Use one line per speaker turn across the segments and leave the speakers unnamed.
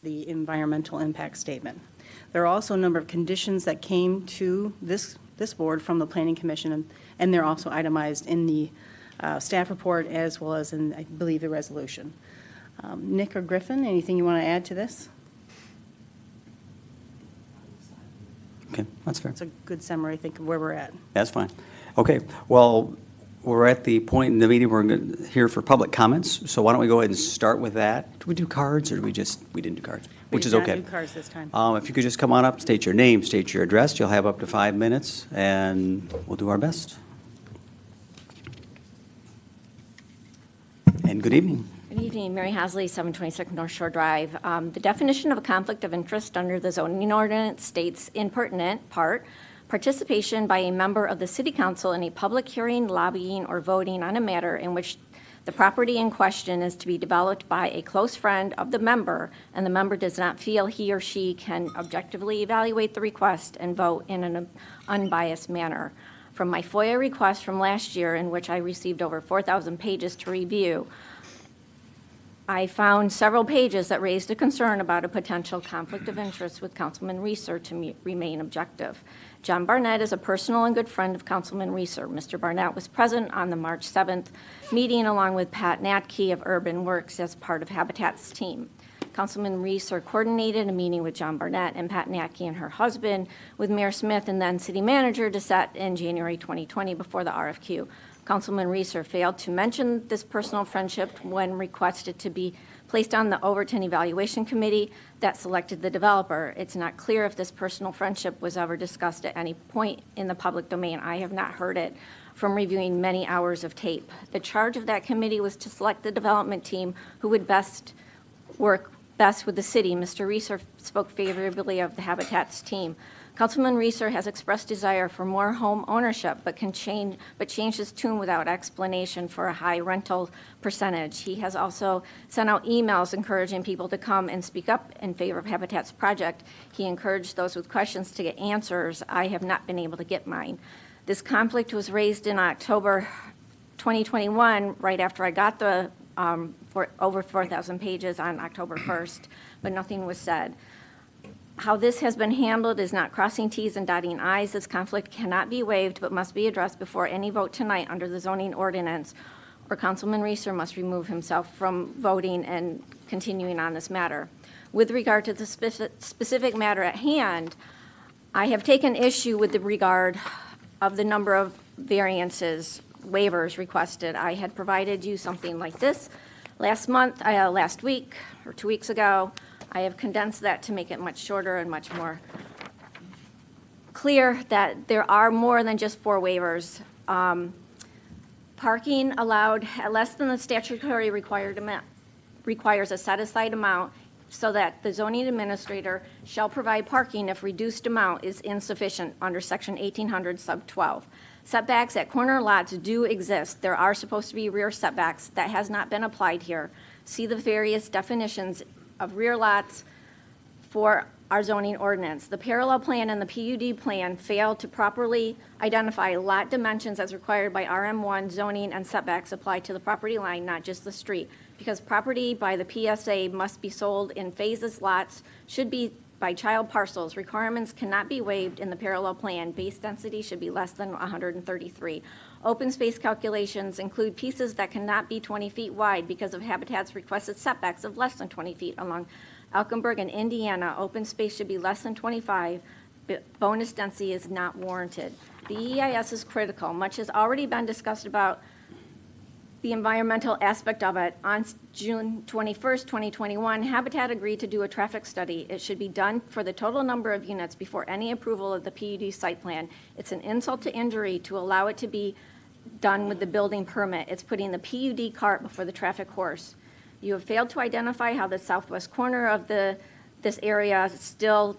the environmental impact statement. There are also a number of conditions that came to this board from the Planning Commission, and they're also itemized in the staff report as well as in, I believe, the resolution. Nick or Griffin, anything you want to add to this?
Okay, that's fair.
It's a good summary, I think, of where we're at.
That's fine. Okay, well, we're at the point in the meeting where we're here for public comments, so why don't we go ahead and start with that? Do we do cards, or we didn't do cards? Which is okay.
We did not do cards this time.
If you could just come on up, state your name, state your address, you'll have up to 5 minutes, and we'll do our best. And good evening.
Good evening, Mary Hasley, 726 North Shore Drive. The definition of a conflict of interest under the zoning ordinance states in pertinent part, participation by a member of the City Council in a public hearing, lobbying, or voting on a matter in which the property in question is to be developed by a close friend of the member, and the member does not feel he or she can objectively evaluate the request and vote in an unbiased manner. From my FOIA request from last year, in which I received over 4,000 pages to review, I found several pages that raised a concern about a potential conflict of interest with Councilman Reeser to remain objective. John Barnett is a personal and good friend of Councilman Reeser. Mr. Barnett was present on the March 7th meeting along with Pat Natke of Urban Works as part of Habitat's team. Councilman Reeser coordinated a meeting with John Barnett and Pat Natke and her husband with Mayor Smith and then City Manager DeSette in January 2020 before the RFQ. Councilman Reeser failed to mention this personal friendship when requested to be placed on the Overton Evaluation Committee that selected the developer. It's not clear if this personal friendship was ever discussed at any point in the public domain. I have not heard it from reviewing many hours of tape. The charge of that committee was to select the development team who would work best with the city. Mr. Reeser spoke favorably of the Habitat's team. Councilman Reeser has expressed desire for more home ownership, but changed his tune without explanation for a high rental percentage. He has also sent out emails encouraging people to come and speak up in favor of Habitat's project. He encouraged those with questions to get answers. I have not been able to get mine. This conflict was raised in October 2021, right after I got the for over 4,000 pages on October 1st, but nothing was said. How this has been handled is not crossing T's and dotting I's. This conflict cannot be waived but must be addressed before any vote tonight under the zoning ordinance, or Councilman Reeser must remove himself from voting and continuing on this matter. With regard to the specific matter at hand, I have taken issue with the regard of the number of variances, waivers requested. I had provided you something like this last week or 2 weeks ago. I have condensed that to make it much shorter and much more clear that there are more than just 4 waivers. Parking allowed less than the statutory required amount requires a set-aside amount so that the zoning administrator shall provide parking if reduced amount is insufficient under Section 1800 sub 12. Setbacks at corner lots do exist. There are supposed to be rear setbacks. That has not been applied here. See the various definitions of rear lots for our zoning ordinance. The parallel plan and the PUD plan failed to properly identify lot dimensions as required by RM1 zoning, and setbacks apply to the property line, not just the street. Because property by the PSA must be sold in phases, lots should be by child parcels. Requirements cannot be waived in the parallel plan. Base density should be less than 133. Open space calculations include pieces that cannot be 20 feet wide because of Habitat's requested setbacks of less than 20 feet along Elkenberg and Indiana. Open space should be less than 25, but bonus density is not warranted. The EIS is critical. Much has already been discussed about the environmental aspect of it. On June 21st, 2021, Habitat agreed to do a traffic study. It should be done for the total number of units before any approval of the PUD site plan. It's an insult to injury to allow it to be done with the building permit. It's putting the PUD cart before the traffic horse. You have failed to identify how the southwest corner of this area, still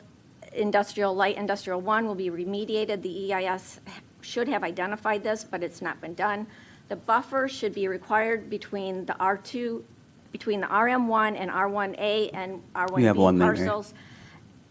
light industrial 1, will be remediated. The EIS should have identified this, but it's not been done. The buffer should be required between the RM1 and R1A and R1B parcels.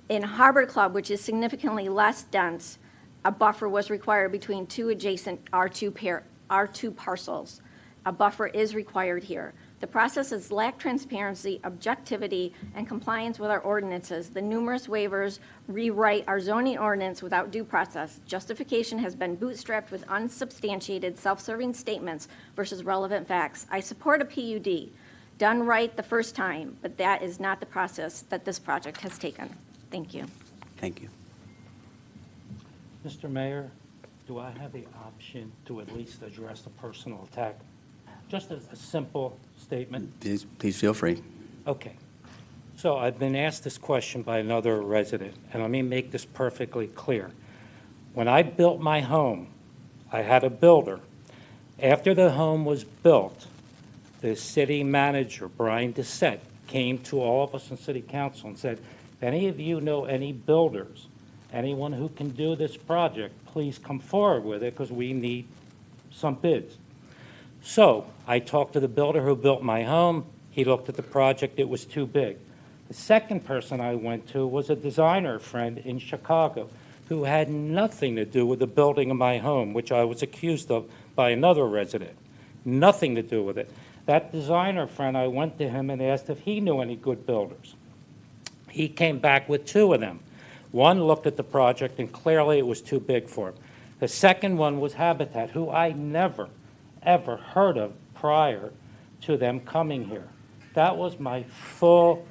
In Harbor Club, which is significantly less dense, a buffer was required between 2 adjacent R2 parcels. A buffer is required here. The process has lacked transparency, objectivity, and compliance with our ordinances. The numerous waivers rewrite our zoning ordinance without due process. Justification has been bootstrapped with unsubstantiated, self-serving statements versus relevant facts. I support a PUD, done right the first time, but that is not the process that this project has taken. Thank you.
Thank you.
Mr. Mayor, do I have the option to at least address the personal attack? Just a simple statement.
Please feel free.
Okay. So I've been asked this question by another resident, and let me make this perfectly clear. When I built my home, I had a builder. After the home was built, the city manager, Brian Dissett, came to all of us in city council and said, if any of you know any builders, anyone who can do this project, please come forward with it because we need some bids. So I talked to the builder who built my home. He looked at the project. It was too big. The second person I went to was a designer friend in Chicago who had nothing to do with the building of my home, which I was accused of by another resident. Nothing to do with it. That designer friend, I went to him and asked if he knew any good builders. He came back with two of them. One looked at the project, and clearly it was too big for him. The second one was Habitat, who I never, ever heard of prior to them coming here. That was my full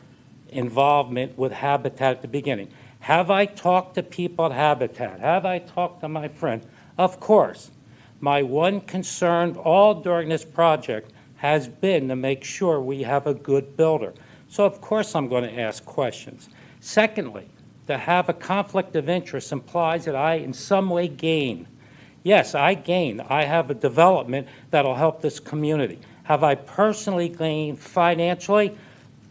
involvement with Habitat at the beginning. Have I talked to people at Habitat? Have I talked to my friend? Of course. My one concern all during this project has been to make sure we have a good builder. So of course I'm going to ask questions. Secondly, to have a conflict of interest implies that I in some way gain. Yes, I gain. I have a development that'll help this community. Have I personally gained financially?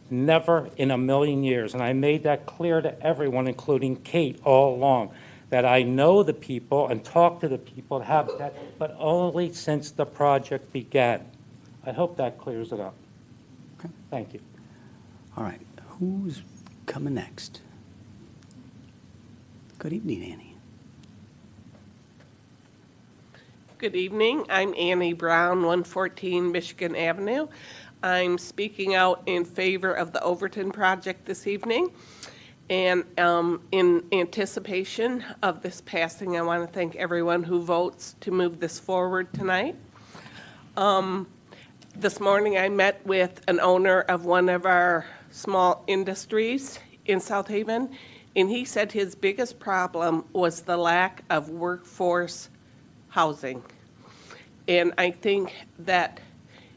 Never in a million years. And I made that clear to everyone, including Kate, all along, that I know the people and talk to the people at Habitat, but only since the project began. I hope that clears it up.
Okay.
Thank you.
All right. Who's coming next? Good evening, Annie.
Good evening. I'm Annie Brown, 114 Michigan Avenue. I'm speaking out in favor of the Overton project this evening. And in anticipation of this passing, I want to thank everyone who votes to move this forward tonight. This morning I met with an owner of one of our small industries in South Haven, and he said his biggest problem was the lack of workforce housing. And I think that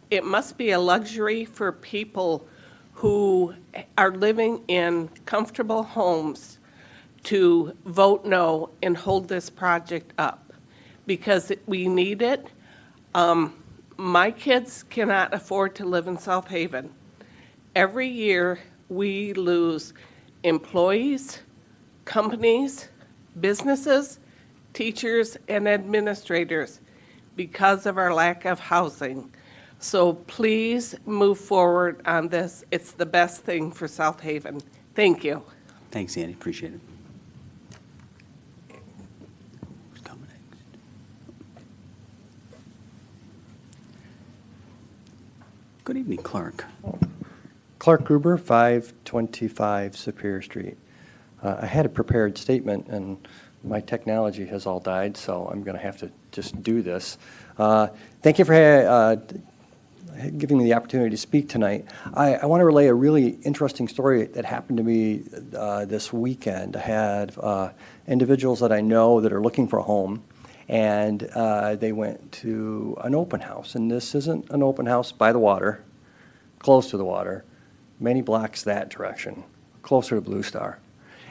it must be a luxury for people who are living in comfortable homes to vote no and hold this project up, because we need it. My kids cannot afford to live in South Haven. Every year, we lose employees, companies, businesses, teachers, and administrators because of our lack of housing. So please move forward on this. It's the best thing for South Haven. Thank you.
Thanks, Annie. Appreciate it. Who's coming next? Good evening, Clark.
Clark Gruber, 525 Superior Street. I had a prepared statement, and my technology has all died, so I'm going to have to just do this. Thank you for giving me the opportunity to speak tonight. I want to relay a really interesting story that happened to me this weekend. I had individuals that I know that are looking for a home, and they went to an open house. And this isn't an open house by the water, close to the water, many blocks that direction, closer to Blue Star.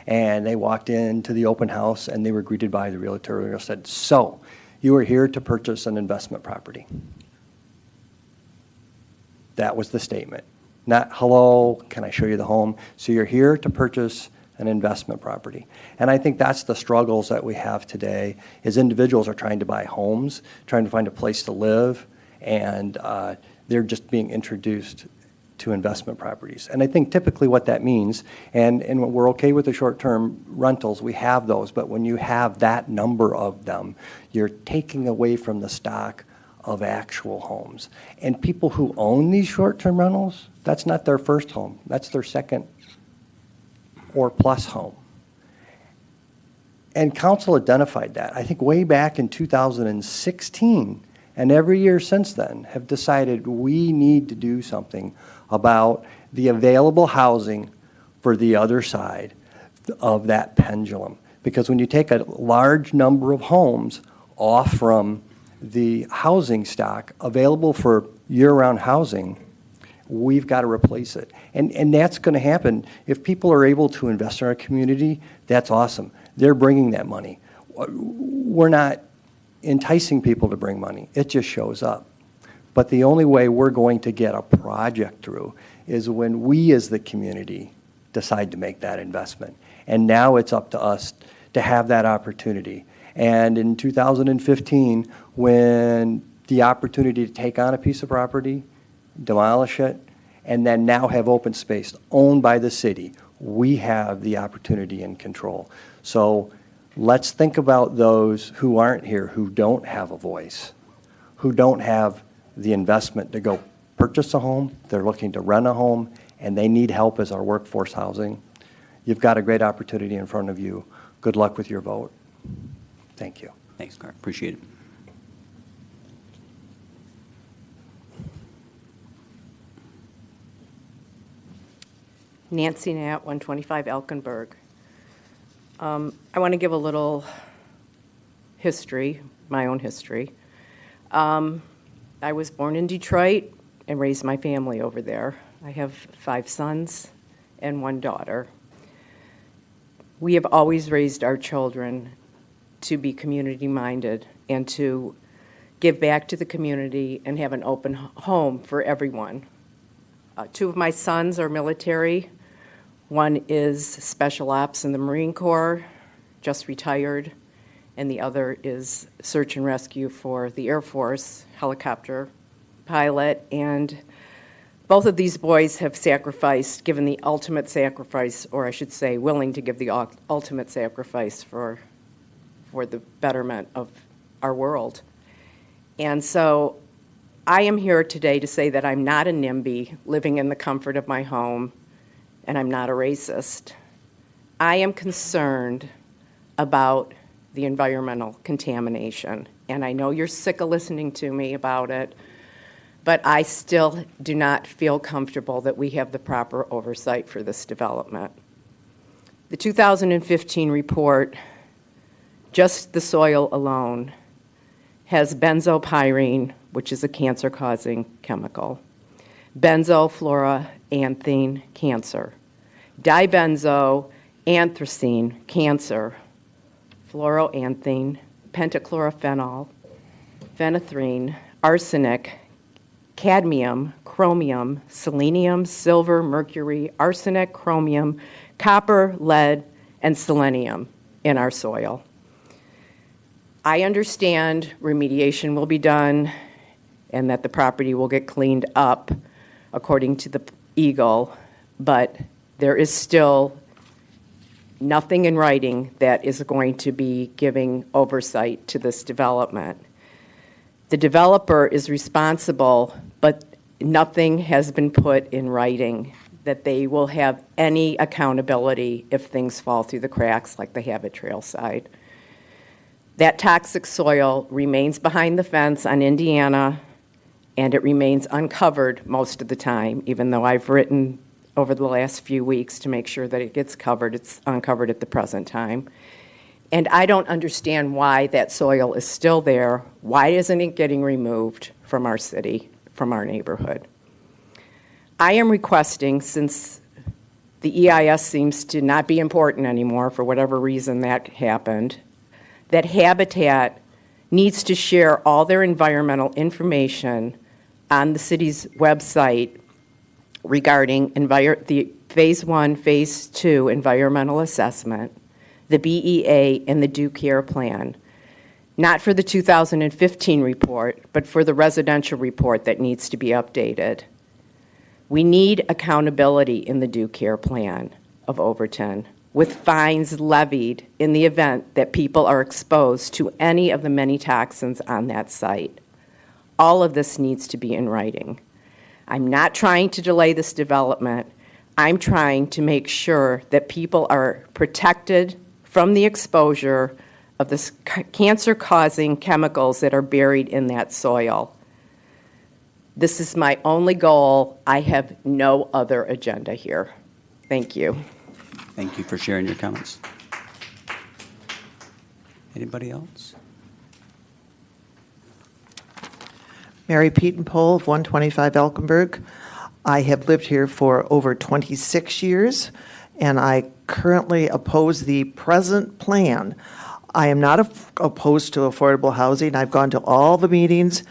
And they walked into the open house, and they were greeted by the realtor who said, "So, you are here to purchase an investment property." That was the statement. Not, "Hello, can I show you the home?" So you're here to purchase an investment property. And I think that's the struggles that we have today, is individuals are trying to buy homes, trying to find a place to live, and they're just being introduced to investment properties. And I think typically what that means, and we're okay with the short-term rentals, we have those, but when you have that number of them, you're taking away from the stock of actual homes. And people who own these short-term rentals, that's not their first home. That's their second or plus home. And council identified that, I think way back in 2016, and every year since then have decided we need to do something about the available housing for the other side of that pendulum. Because when you take a large number of homes off from the housing stock available for year-round housing, we've got to replace it. And that's going to happen. If people are able to invest in our community, that's awesome. They're bringing that money. We're not enticing people to bring money. It just shows up. But the only way we're going to get a project through is when we as the community decide to make that investment. And now it's up to us to have that opportunity. And in 2015, when the opportunity to take on a piece of property, demolish it, and then now have open space owned by the city, we have the opportunity and control. So let's think about those who aren't here, who don't have a voice, who don't have the investment to go purchase a home, they're looking to rent a home, and they need help as our workforce housing. You've got a great opportunity in front of you. Good luck with your vote. Thank you.
Thanks, Clark. Appreciate it.
Nancy Knapp, 125 Elkenberg. I want to give a little history, my own history. I was born in Detroit and raised my family over there. I have 5 sons and 1 daughter. We have always raised our children to be community-minded and to give back to the community and have an open home for everyone. 2 of my sons are military. One is Special Ops in the Marine Corps, just retired, and the other is search and rescue for the Air Force, helicopter pilot. And both of these boys have sacrificed, given the ultimate sacrifice, or I should say willing to give the ultimate sacrifice for the betterment of our world. And so I am here today to say that I'm not a NIMBY living in the comfort of my home, and I'm not a racist. I am concerned about the environmental contamination, and I know you're sick of listening to me about it, but I still do not feel comfortable that we have the proper oversight for this development. The 2015 report, just the soil alone, has benzopyrene, which is a cancer-causing chemical, benzofluoroanthene, cancer, dibenzo, anthracene, cancer, fluoroanthene, pentachlorophenol, phenanthrene, arsenic, cadmium, chromium, selenium, silver, mercury, arsenic, chromium, copper, lead, and selenium in our soil. I understand remediation will be done and that the property will get cleaned up according to the Eagle, but there is still nothing in writing that is going to be giving oversight to this development. The developer is responsible, but nothing has been put in writing that they will have any accountability if things fall through the cracks like they have at Trailside. That toxic soil remains behind the fence on Indiana, and it remains uncovered most of the time, even though I've written over the last few weeks to make sure that it gets covered. It's uncovered at the present time. And I don't understand why that soil is still there. Why isn't it getting removed from our city, from our neighborhood? I am requesting, since the EIS seems to not be important anymore for whatever reason that happened, that Habitat needs to share all their environmental information on the city's website regarding the Phase 1, Phase 2 environmental assessment, the BEA, and the Due Care Plan. Not for the 2015 report, but for the residential report that needs to be updated. We need accountability in the Due Care Plan of Overton, with fines levied in the event that people are exposed to any of the many toxins on that site. All of this needs to be in writing. I'm not trying to delay this development. I'm trying to make sure that people are protected from the exposure of the cancer-causing chemicals that are buried in that soil. This is my only goal. I have no other agenda here. Thank you.
Thank you for sharing your comments. Anybody else?
Mary Pietenpole of 125 Elkenberg. I have lived here for over 26 years, and I currently oppose the present plan. I am not opposed to affordable housing. I've gone to all the meetings,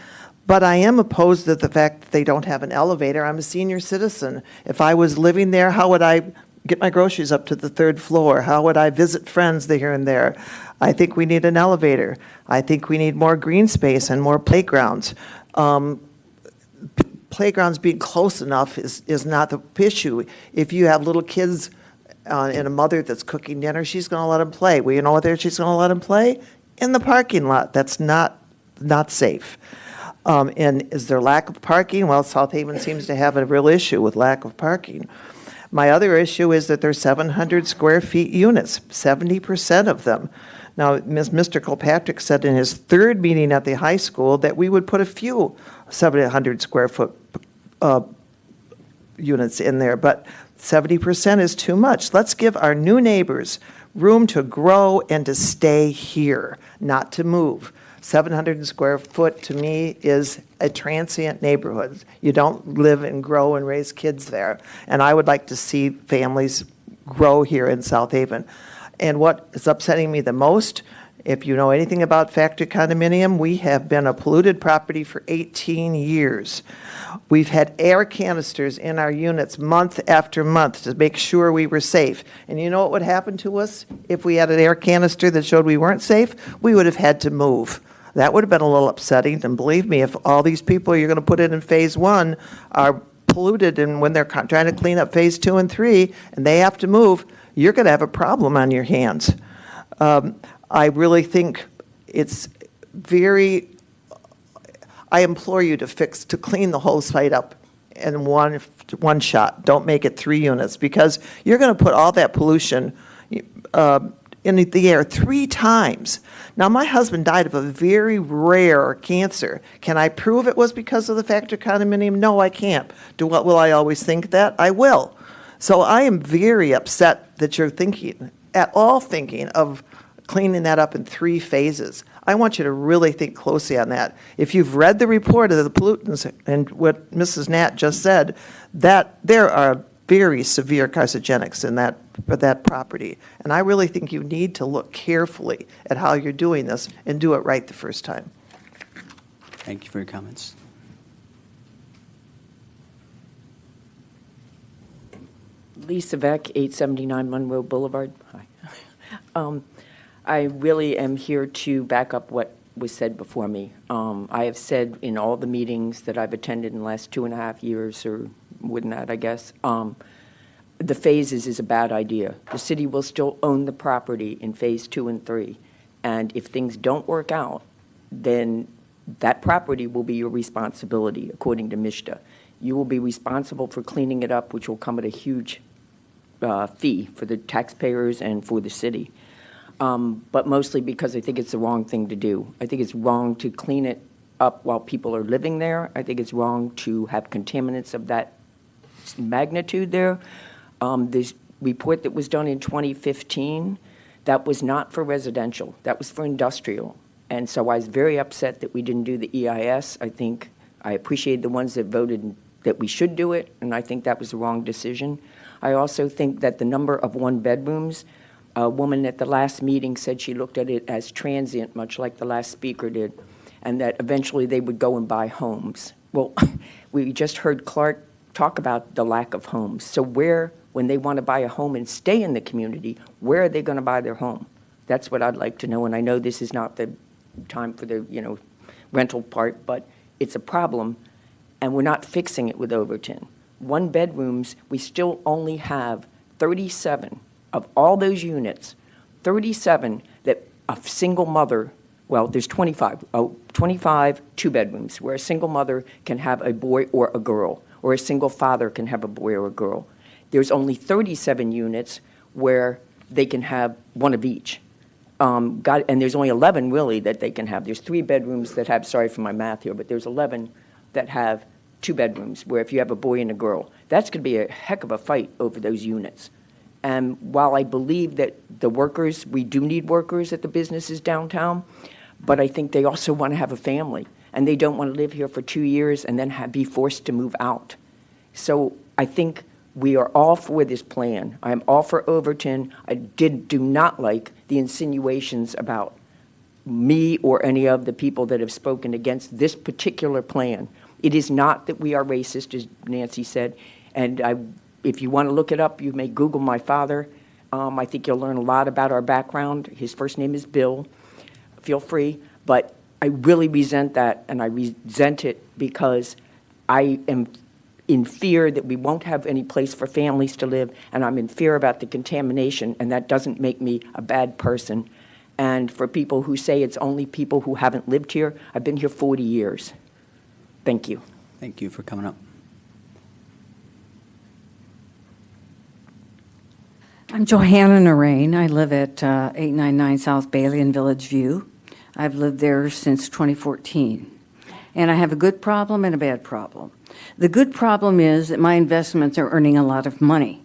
but I am opposed to the fact that they don't have an elevator. I'm a senior citizen. If I was living there, how would I get my groceries up to the third floor? How would I visit friends here and there? I think we need an elevator. I think we need more green space and more playgrounds. Playgrounds being close enough is not the issue. If you have little kids and a mother that's cooking dinner, she's going to let them play. Well, you know where she's going to let them play? In the parking lot. That's not safe. And is there lack of parking? Well, South Haven seems to have a real issue with lack of parking. My other issue is that there's 700 square feet units, 70% of them. Now, Mr. Kilpatrick said in his third meeting at the high school that we would put a few 700 square foot units in there, but 70% is too much. Let's give our new neighbors room to grow and to stay here, not to move. 700 square foot to me is a transient neighborhood. You don't live and grow and raise kids there. And I would like to see families grow here in South Haven. And what is upsetting me the most, if you know anything about factory condominium, we have been a polluted property for 18 years. We've had air canisters in our units month after month to make sure we were safe. And you know what would happen to us if we had an air canister that showed we weren't safe? We would have had to move. That would have been a little upsetting. And believe me, if all these people you're going to put in phase one are polluted, and when they're trying to clean up phase 2 and 3 and they have to move, you're going to have a problem on your hands. I really think it's very, I implore you to clean the whole site up in one shot. Don't make it 3 units, because you're going to put all that pollution in the air 3 times. Now, my husband died of a very rare cancer. Can I prove it was because of the factory condominium? No, I can't. Will I always think that? I will. So I am very upset that you're thinking of cleaning that up in 3 phases. I want you to really think closely on that. If you've read the report of the pollutants and what Mrs. Nat just said, that there are very severe carcinogenics in that property. And I really think you need to look carefully at how you're doing this and do it right the first time.
Thank you for your comments.
Lisa Beck, 879 Monroe Boulevard. Hi. I really am here to back up what was said before me. I have said in all the meetings that I've attended in the last 2.5 years, or more than that, I guess, the phases is a bad idea. The city will still own the property in phase 2 and 3. And if things don't work out, then that property will be your responsibility, according to MSHDA. You will be responsible for cleaning it up, which will come at a huge fee for the taxpayers and for the city. But mostly because I think it's the wrong thing to do. I think it's wrong to clean it up while people are living there. I think it's wrong to have contaminants of that magnitude there. This report that was done in 2015, that was not for residential. That was for industrial. And so I was very upset that we didn't do the EIS. I think I appreciate the ones that voted that we should do it, and I think that was the wrong decision. I also think that the number of 1-bedrooms, a woman at the last meeting said she looked at it as transient, much like the last speaker did, and that eventually they would go and buy homes. Well, we just heard Clark talk about the lack of homes. So when they want to buy a home and stay in the community, where are they going to buy their home? That's what I'd like to know, and I know this is not the time for the rental part, but it's a problem, and we're not fixing it with Overton. 1-bedrooms, we still only have 37 of all those units, 37 that a single mother, well, there's 25 25 two-bedrooms, where a single mother can have a boy or a girl, or a single father can have a boy or a girl. There's only 37 units where they can have one of each. And there's only 11 really that they can have. There's 3 bedrooms that have, sorry for my math here, but there's 11 that have 2 bedrooms, where if you have a boy and a girl, that's going to be a heck of a fight over those units. And while I believe that the workers, we do need workers at the businesses downtown, but I think they also want to have a family, and they don't want to live here for 2 years and then be forced to move out. So I think we are all for this plan. I'm all for Overton. I do not like the insinuations about me or any of the people that have spoken against this particular plan. It is not that we are racist, as Nancy said, and if you want to look it up, you may Google my father. I think you'll learn a lot about our background. His first name is Bill. Feel free, but I really resent that, and I resent it because I am in fear that we won't have any place for families to live, and I'm in fear about the contamination, and that doesn't make me a bad person. And for people who say it's only people who haven't lived here, I've been here 40 years. Thank you.
Thank you for coming up.
I'm Johanna Narain. I live at 899 South Bailey in Village View. I've lived there since 2014. And I have a good problem and a bad problem. The good problem is that my investments are earning a lot of money.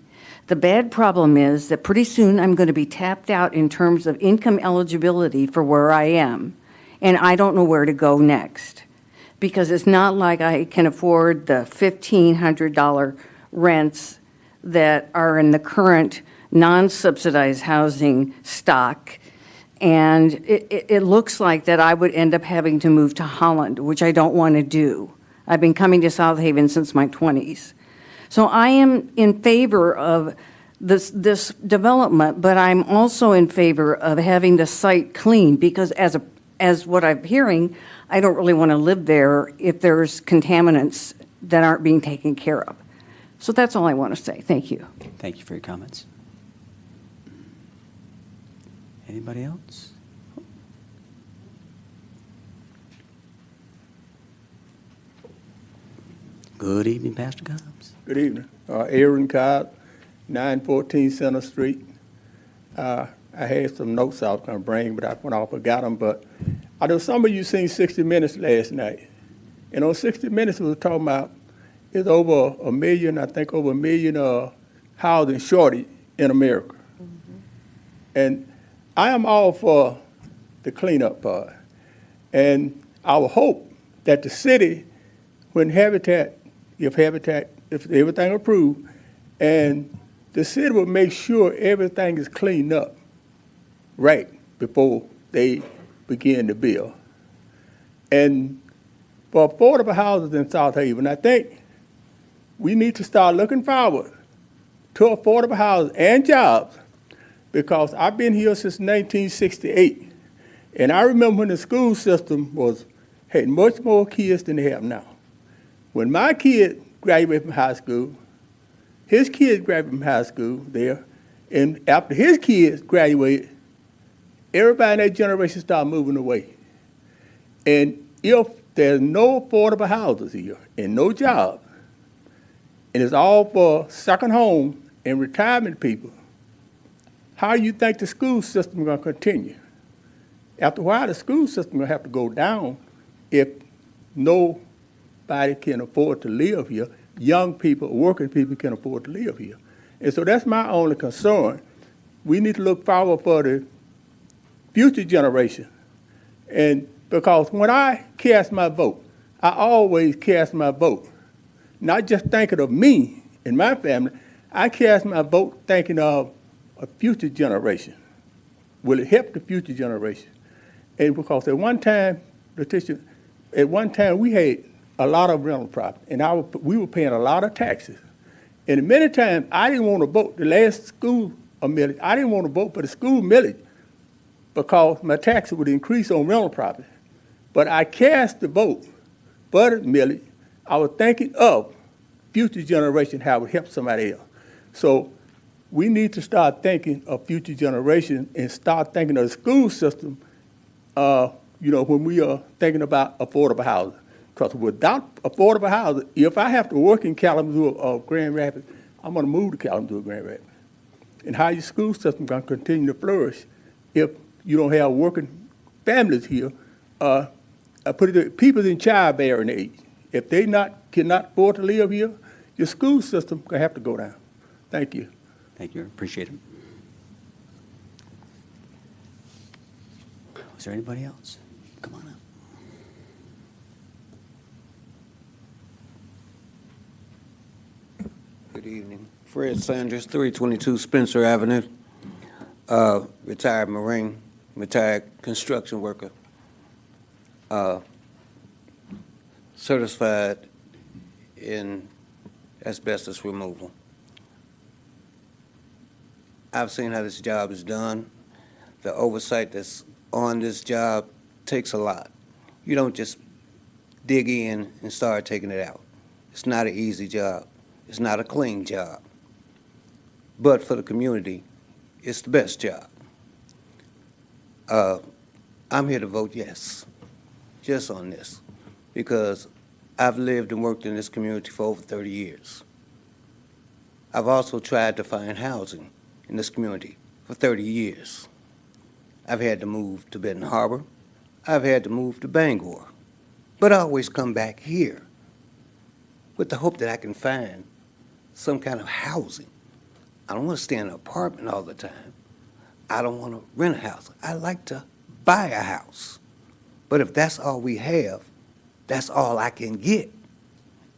The bad problem is that pretty soon I'm going to be tapped out in terms of income eligibility for where I am, and I don't know where to go next. Because it's not like I can afford the $1,500 rents that are in the current non-subsidized housing stock. And it looks like that I would end up having to move to Holland, which I don't want to do. I've been coming to South Haven since my 20s. So I am in favor of this development, but I'm also in favor of having the site clean, because as what I'm hearing, I don't really want to live there if there's contaminants that aren't being taken care of. So that's all I want to say. Thank you.
Thank you for your comments. Anybody else? Good evening, Pastor Cobbs.
Good evening. Aaron Cobb, 914 Center Street. I had some notes I was going to bring, but I went off, forgot them. But I know some of you seen 60 Minutes last night. And on 60 Minutes, we were talking about it's over a million, I think over a million housing shortage in America. Mm-hmm. And I am all for the cleanup part. And I would hope that the city, when if everything approved, and the city will make sure everything is cleaned up right before they begin to build. And for affordable houses in South Haven, I think we need to start looking forward to affordable houses and jobs, because I've been here since 1968, and I remember when the school system had much more kids than they have now. When my kid graduated from high school, his kids graduated from high school there, and after his kids graduated, everybody in that generation started moving away. And if there's no affordable houses here and no jobs, and it's all for second home and retirement people, how do you think the school system is going to continue? After a while, the school system will have to go down if nobody can afford to live here. Young people, working people can afford to live here. And so that's my only concern. We need to look forward for the future generation. And because when I cast my vote, I always cast my vote, not just thinking of me and my family, I cast my vote thinking of a future generation. Will it help the future generation? And because at one time, Letitia, we had a lot of rental property, and we were paying a lot of taxes. And many times, I didn't want to vote the last school millage. I didn't want to vote for the school millage because my taxes would increase on rental property. But I cast the vote for the millage. I was thinking of future generation, how it would help somebody else. So we need to start thinking of future generations and start thinking of the school system when we are thinking about affordable housing. Because without affordable housing, if I have to work in Kalamazoo or Grand Rapids, I'm going to move to Kalamazoo or Grand Rapids. And how your school system going to continue to flourish if you don't have working families here? People in childbearing age, if they cannot afford to live here, your school system going to have to go down. Thank you.
Thank you, appreciate it. Is there anybody else? Come on up.
Good evening. Fred Sanders, 322 Spencer Avenue. Retired Marine, retired construction worker. Certified in asbestos removal. I've seen how this job is done. The oversight that's on this job takes a lot. You don't just dig in and start taking it out. It's not an easy job. It's not a clean job. But for the community, it's the best job. I'm here to vote yes, just on this, because I've lived and worked in this community for over 30 years. I've also tried to find housing in this community for 30 years. I've had to move to Benton Harbor. I've had to move to Bangor. But I always come back here with the hope that I can find some kind of housing. I don't want to stay in an apartment all the time. I don't want to rent a house. I like to buy a house. But if that's all we have, that's all I can get.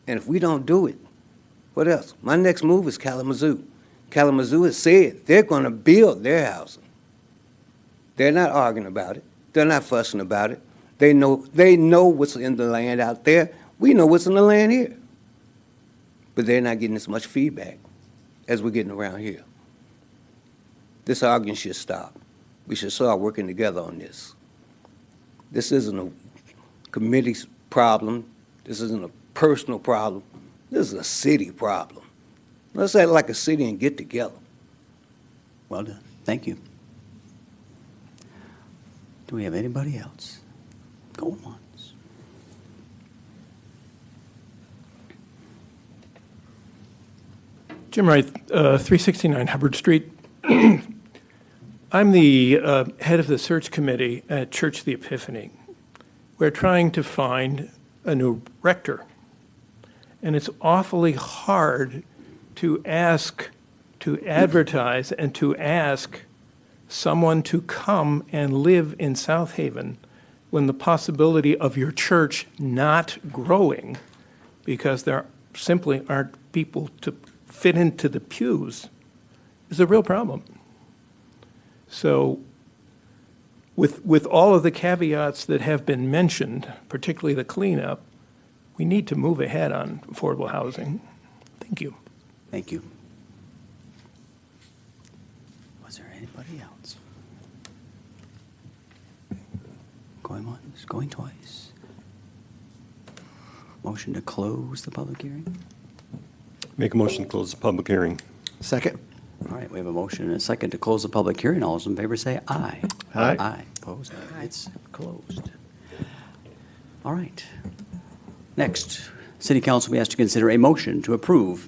And if we don't do it, what else? My next move is Kalamazoo. Kalamazoo has said they're going to build their housing. They're not arguing about it. They're not fussing about it. They know what's in the land out there. We know what's in the land here. But they're not getting as much feedback as we're getting around here. This argument should stop. We should start working together on this. This isn't a committee problem. This isn't a personal problem. This is a city problem. Let's act like a city and get together.
Well done. Thank you. Do we have anybody else? Going once.
Jim Wright, 369 Hubbard Street. I'm the head of the search committee at Church of the Epiphany. We're trying to find a new rector. And it's awfully hard to ask, to advertise, and to ask someone to come and live in South Haven when the possibility of your church not growing because there simply aren't people to fit into the pews is a real problem. So with all of the caveats that have been mentioned, particularly the cleanup, we need to move ahead on affordable housing. Thank you.
Thank you. Was there anybody else? Going once, going twice. Motion to close the public hearing?
Make a motion to close the public hearing.
Second.
All right, we have a motion and a second to close the public hearing. All those in favor say aye.
Aye.
Aye. Opposed? It's closed. All right. Next, City Council will be asked to consider a motion to approve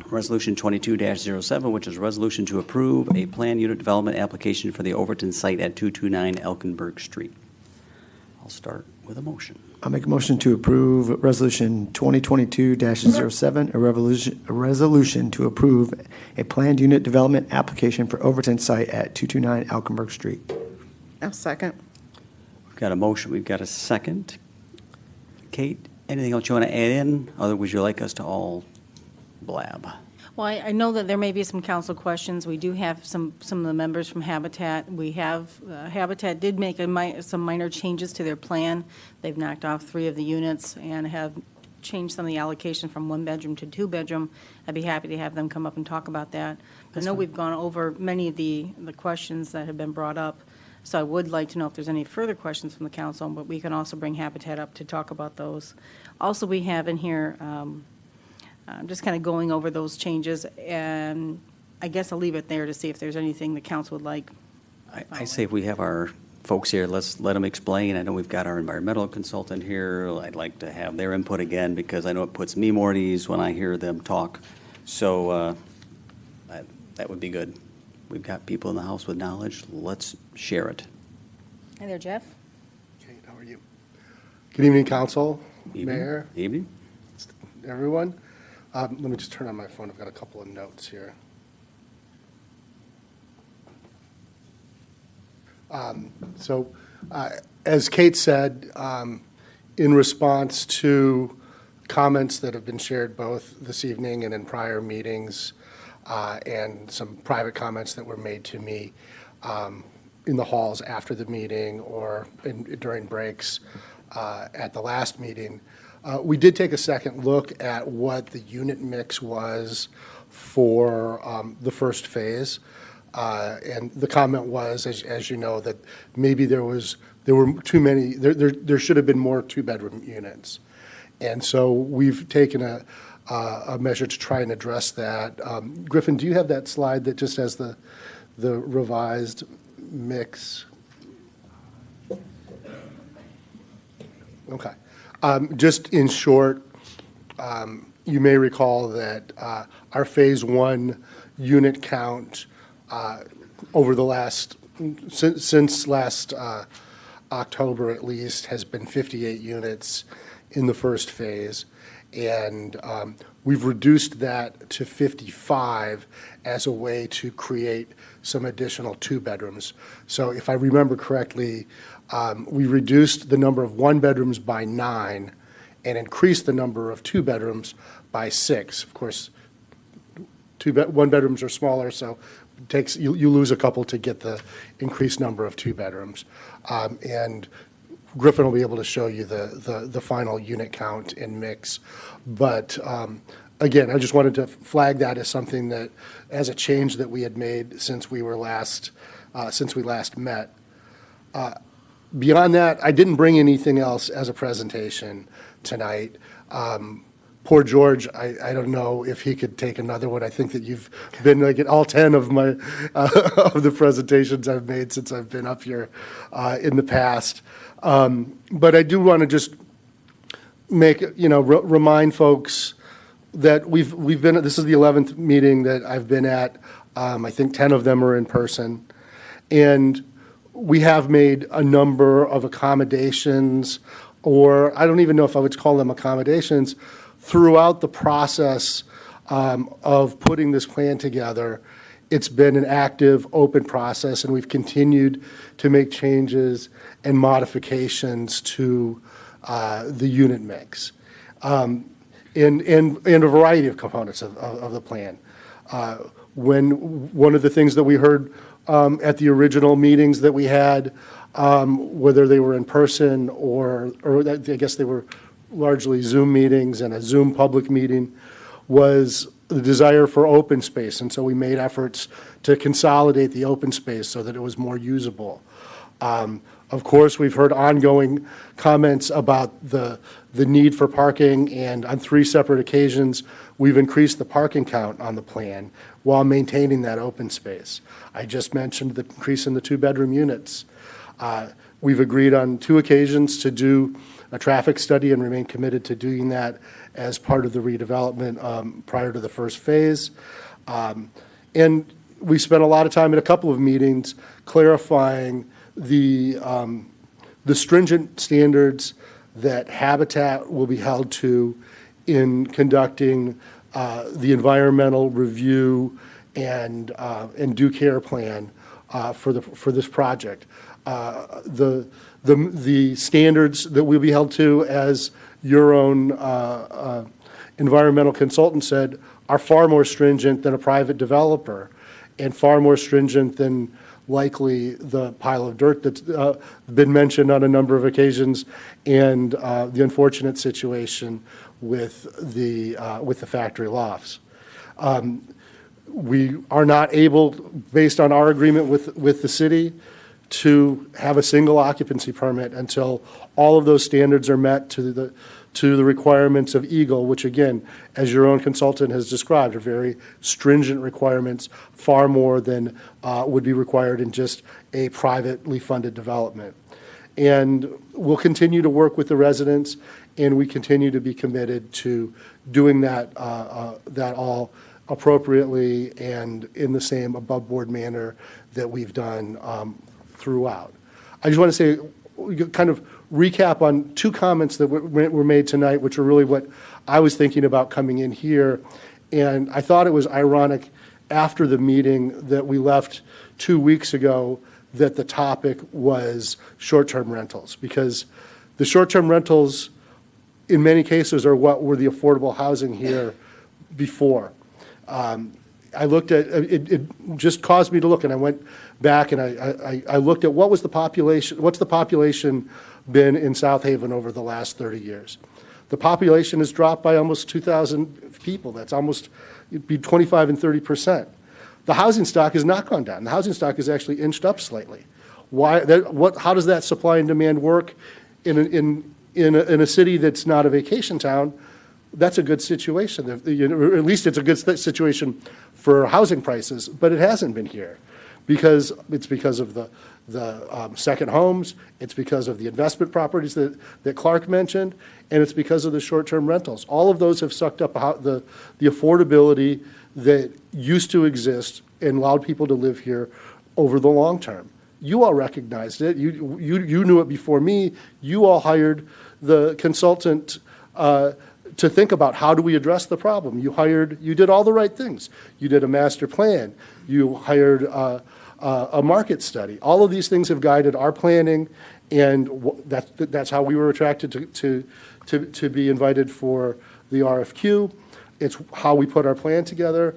Resolution 22-07, which is a resolution to approve a planned unit development application for the Overton site at 229 Elkenberg Street. I'll start with a motion.
I'll make a motion to approve Resolution 2022-07, a resolution to approve a planned unit development application for Overton site at 229 Elkenberg Street.
I'll second.
We've got a motion, we've got a second. Kate, anything else you want to add in, or would you like us to all blab?
Well, I know that there may be some council questions. We do have some of the members from Habitat. We have, Habitat did make some minor changes to their plan. They've knocked off 3 of the units and have changed some of the allocation from 1-bedroom to 2-bedroom. I'd be happy to have them come up and talk about that. I know we've gone over many of the questions that have been brought up, so I would like to know if there's any further questions from the council, but we can also bring Habitat up to talk about those. Also, we have in here, just kind of going over those changes, and I guess I'll leave it there to see if there's anything the council would like.
I say if we have our folks here, let's let them explain. I know we've got our environmental consultant here. I'd like to have their input again because I know it puts me more at ease when I hear them talk. So that would be good. We've got people in the house with knowledge. Let's share it.
Hi there, Jeff.
Kate, how are you? Good evening, council,
Evening.
mayor,
Evening.
everyone. Let me just turn on my phone. I've got a couple of notes here. As Kate said, in response to comments that have been shared both this evening and in prior meetings, and some private comments that were made to me in the halls after the meeting or during breaks at the last meeting, we did take a second look at what the unit mix was for the first phase. And the comment was, as you know, that maybe there were too many, there should have been more two-bedroom units. And so we've taken a measure to try and address that. Griffin, do you have that slide that just has the revised mix? Okay. Just in short, you may recall that our Phase 1 unit count over the last, since last October at least, has been 58 units in the first phase. And we've reduced that to 55 as a way to create some additional two-bedrooms. So if I remember correctly, we reduced the number of one-bedrooms by 9 and increased the number of two-bedrooms by 6. Of course, one-bedrooms are smaller, so it takes, you lose a couple to get the increased number of two-bedrooms. And Griffin will be able to show you the final unit count and mix. But again, I just wanted to flag that as something that, as a change that we had made since we last met. Beyond that, I didn't bring anything else as a presentation tonight. Poor George, I don't know if he could take another one. I think that you've been like at all 10 of my of the presentations I've made since I've been up here in the past. But I do want to just make, remind folks that we've been, this is the 11th meeting that I've been at. I think 10 of them are in person. And we have made a number of accommodations, or I don't even know if I would call them accommodations, throughout the process of putting this plan together. It's been an active, open process, and we've continued to make changes and modifications to the unit mix in a variety of components of the plan. One of the things that we heard at the original meetings that we had, whether they were in person or I guess they were largely Zoom meetings and a Zoom public meeting, was the desire for open space. And so we made efforts to consolidate the open space so that it was more usable. Of course, we've heard ongoing comments about the need for parking, and on 3 separate occasions, we've increased the parking count on the plan while maintaining that open space. I just mentioned the increase in the two-bedroom units. We've agreed on 2 occasions to do a traffic study and remain committed to doing that as part of the redevelopment prior to the first phase. And we spent a lot of time at a couple of meetings clarifying the stringent standards that Habitat will be held to in conducting the environmental review and due care plan for this project. The standards that we'll be held to, as your own environmental consultant said, are far more stringent than a private developer and far more stringent than likely the pile of dirt that's been mentioned on a number of occasions and the unfortunate situation with the factory lofts. We are not able, based on our agreement with the city, to have a single occupancy permit until all of those standards are met to the requirements of Eagle, which again, as your own consultant has described, are very stringent requirements, far more than would be required in just a privately funded development. And we'll continue to work with the residents, and we continue to be committed to doing that all appropriately and in the same above-board manner that we've done throughout. I just want to say, kind of recap on two comments that were made tonight, which are really what I was thinking about coming in here. And I thought it was ironic after the meeting that we left 2 weeks ago that the topic was short-term rentals, because the short-term rentals in many cases are what were the affordable housing here before. I looked at, it just caused me to look, and I went back and I looked at what's the population been in South Haven over the last 30 years. The population has dropped by almost 2,000 people. That's almost, it'd be 25 and 30%. The housing stock has not gone down. The housing stock has actually inched up slightly. How does that supply and demand work in a city that's not a vacation town? That's a good situation. Or at least it's a good situation for housing prices, but it hasn't been here because it's because of the second homes, it's because of the investment properties that Clark mentioned, and it's because of the short-term rentals. All of those have sucked up the affordability that used to exist and allowed people to live here over the long term. You all recognized it. You knew it before me. You all hired the consultant to think about how do we address the problem. You did all the right things. You did a master plan. You hired a market study. All of these things have guided our planning, and that's how we were attracted to be invited for the RFQ. It's how we put our plan together,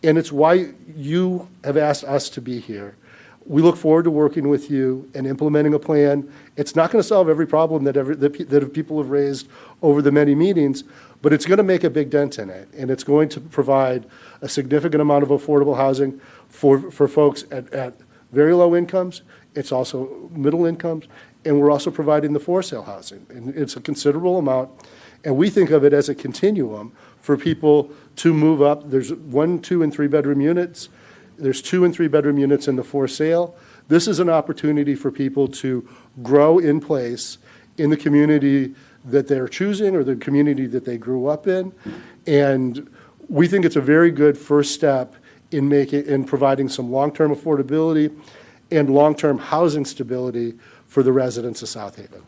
and it's why you have asked us to be here. We look forward to working with you and implementing a plan. It's not going to solve every problem that people have raised over the many meetings, but it's going to make a big dent in it, and it's going to provide a significant amount of affordable housing for folks at very low incomes. It's also middle incomes, and we're also providing the for-sale housing, and it's a considerable amount, and we think of it as a continuum for people to move up. There's 1, 2, and 3 bedroom units. There's 2 and 3 bedroom units in the for sale. This is an opportunity for people to grow in place in the community that they're choosing or the community that they grew up in. And we think it's a very good first step in providing some long-term affordability and long-term housing stability for the residents of South Haven.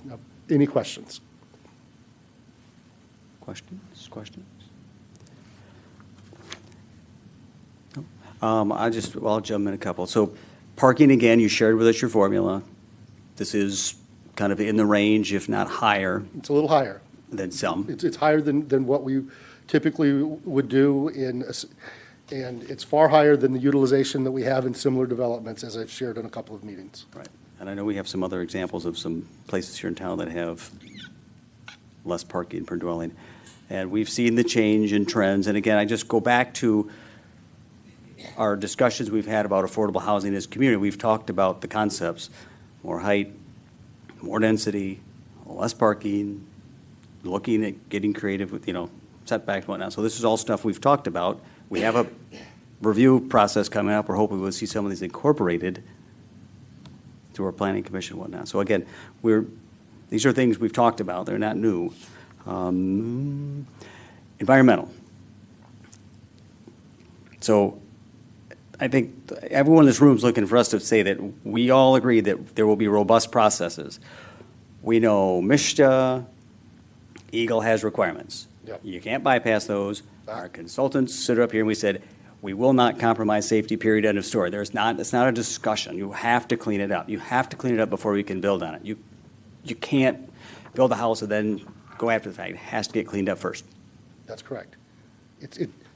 Now, any questions?
Questions? I'll jump in a couple. So parking, again, you shared with us your formula. This is kind of in the range, if not higher.
It's a little higher.
Than some.
It's higher than what we typically would do and it's far higher than the utilization that we have in similar developments, as I've shared in a couple of meetings.
Right. And I know we have some other examples of some places here in town that have less parking per dwelling. And we've seen the change in trends. And again, I just go back to our discussions we've had about affordable housing as a community. We've talked about the concepts: more height, more density, less parking, looking at getting creative with, setbacks and whatnot. So this is all stuff we've talked about. We have a review process coming up. We're hoping we'll see some of these incorporated through our planning commission and whatnot. So again, these are things we've talked about. They're not new. Environmental. So I think everyone in this room is looking for us to say that we all agree that there will be robust processes. We know MSHDA, Eagle has requirements.
Yep.
You can't bypass those. Our consultants stood up here and we said, we will not compromise safety, period, end of story. It's not a discussion. You have to clean it up. You have to clean it up before we can build on it. You can't build a house and then go after the fact. It has to get cleaned up first.
That's correct.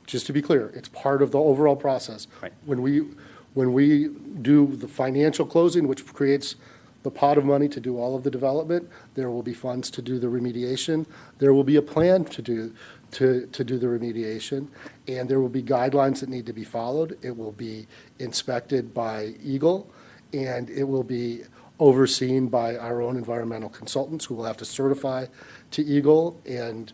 Just to be clear, it's part of the overall process.
Right.
When we do the financial closing, which creates the pot of money to do all of the development, there will be funds to do the remediation. There will be a plan to do the remediation, and there will be guidelines that need to be followed. It will be inspected by Eagle, and it will be overseen by our own environmental consultants who will have to certify to Eagle and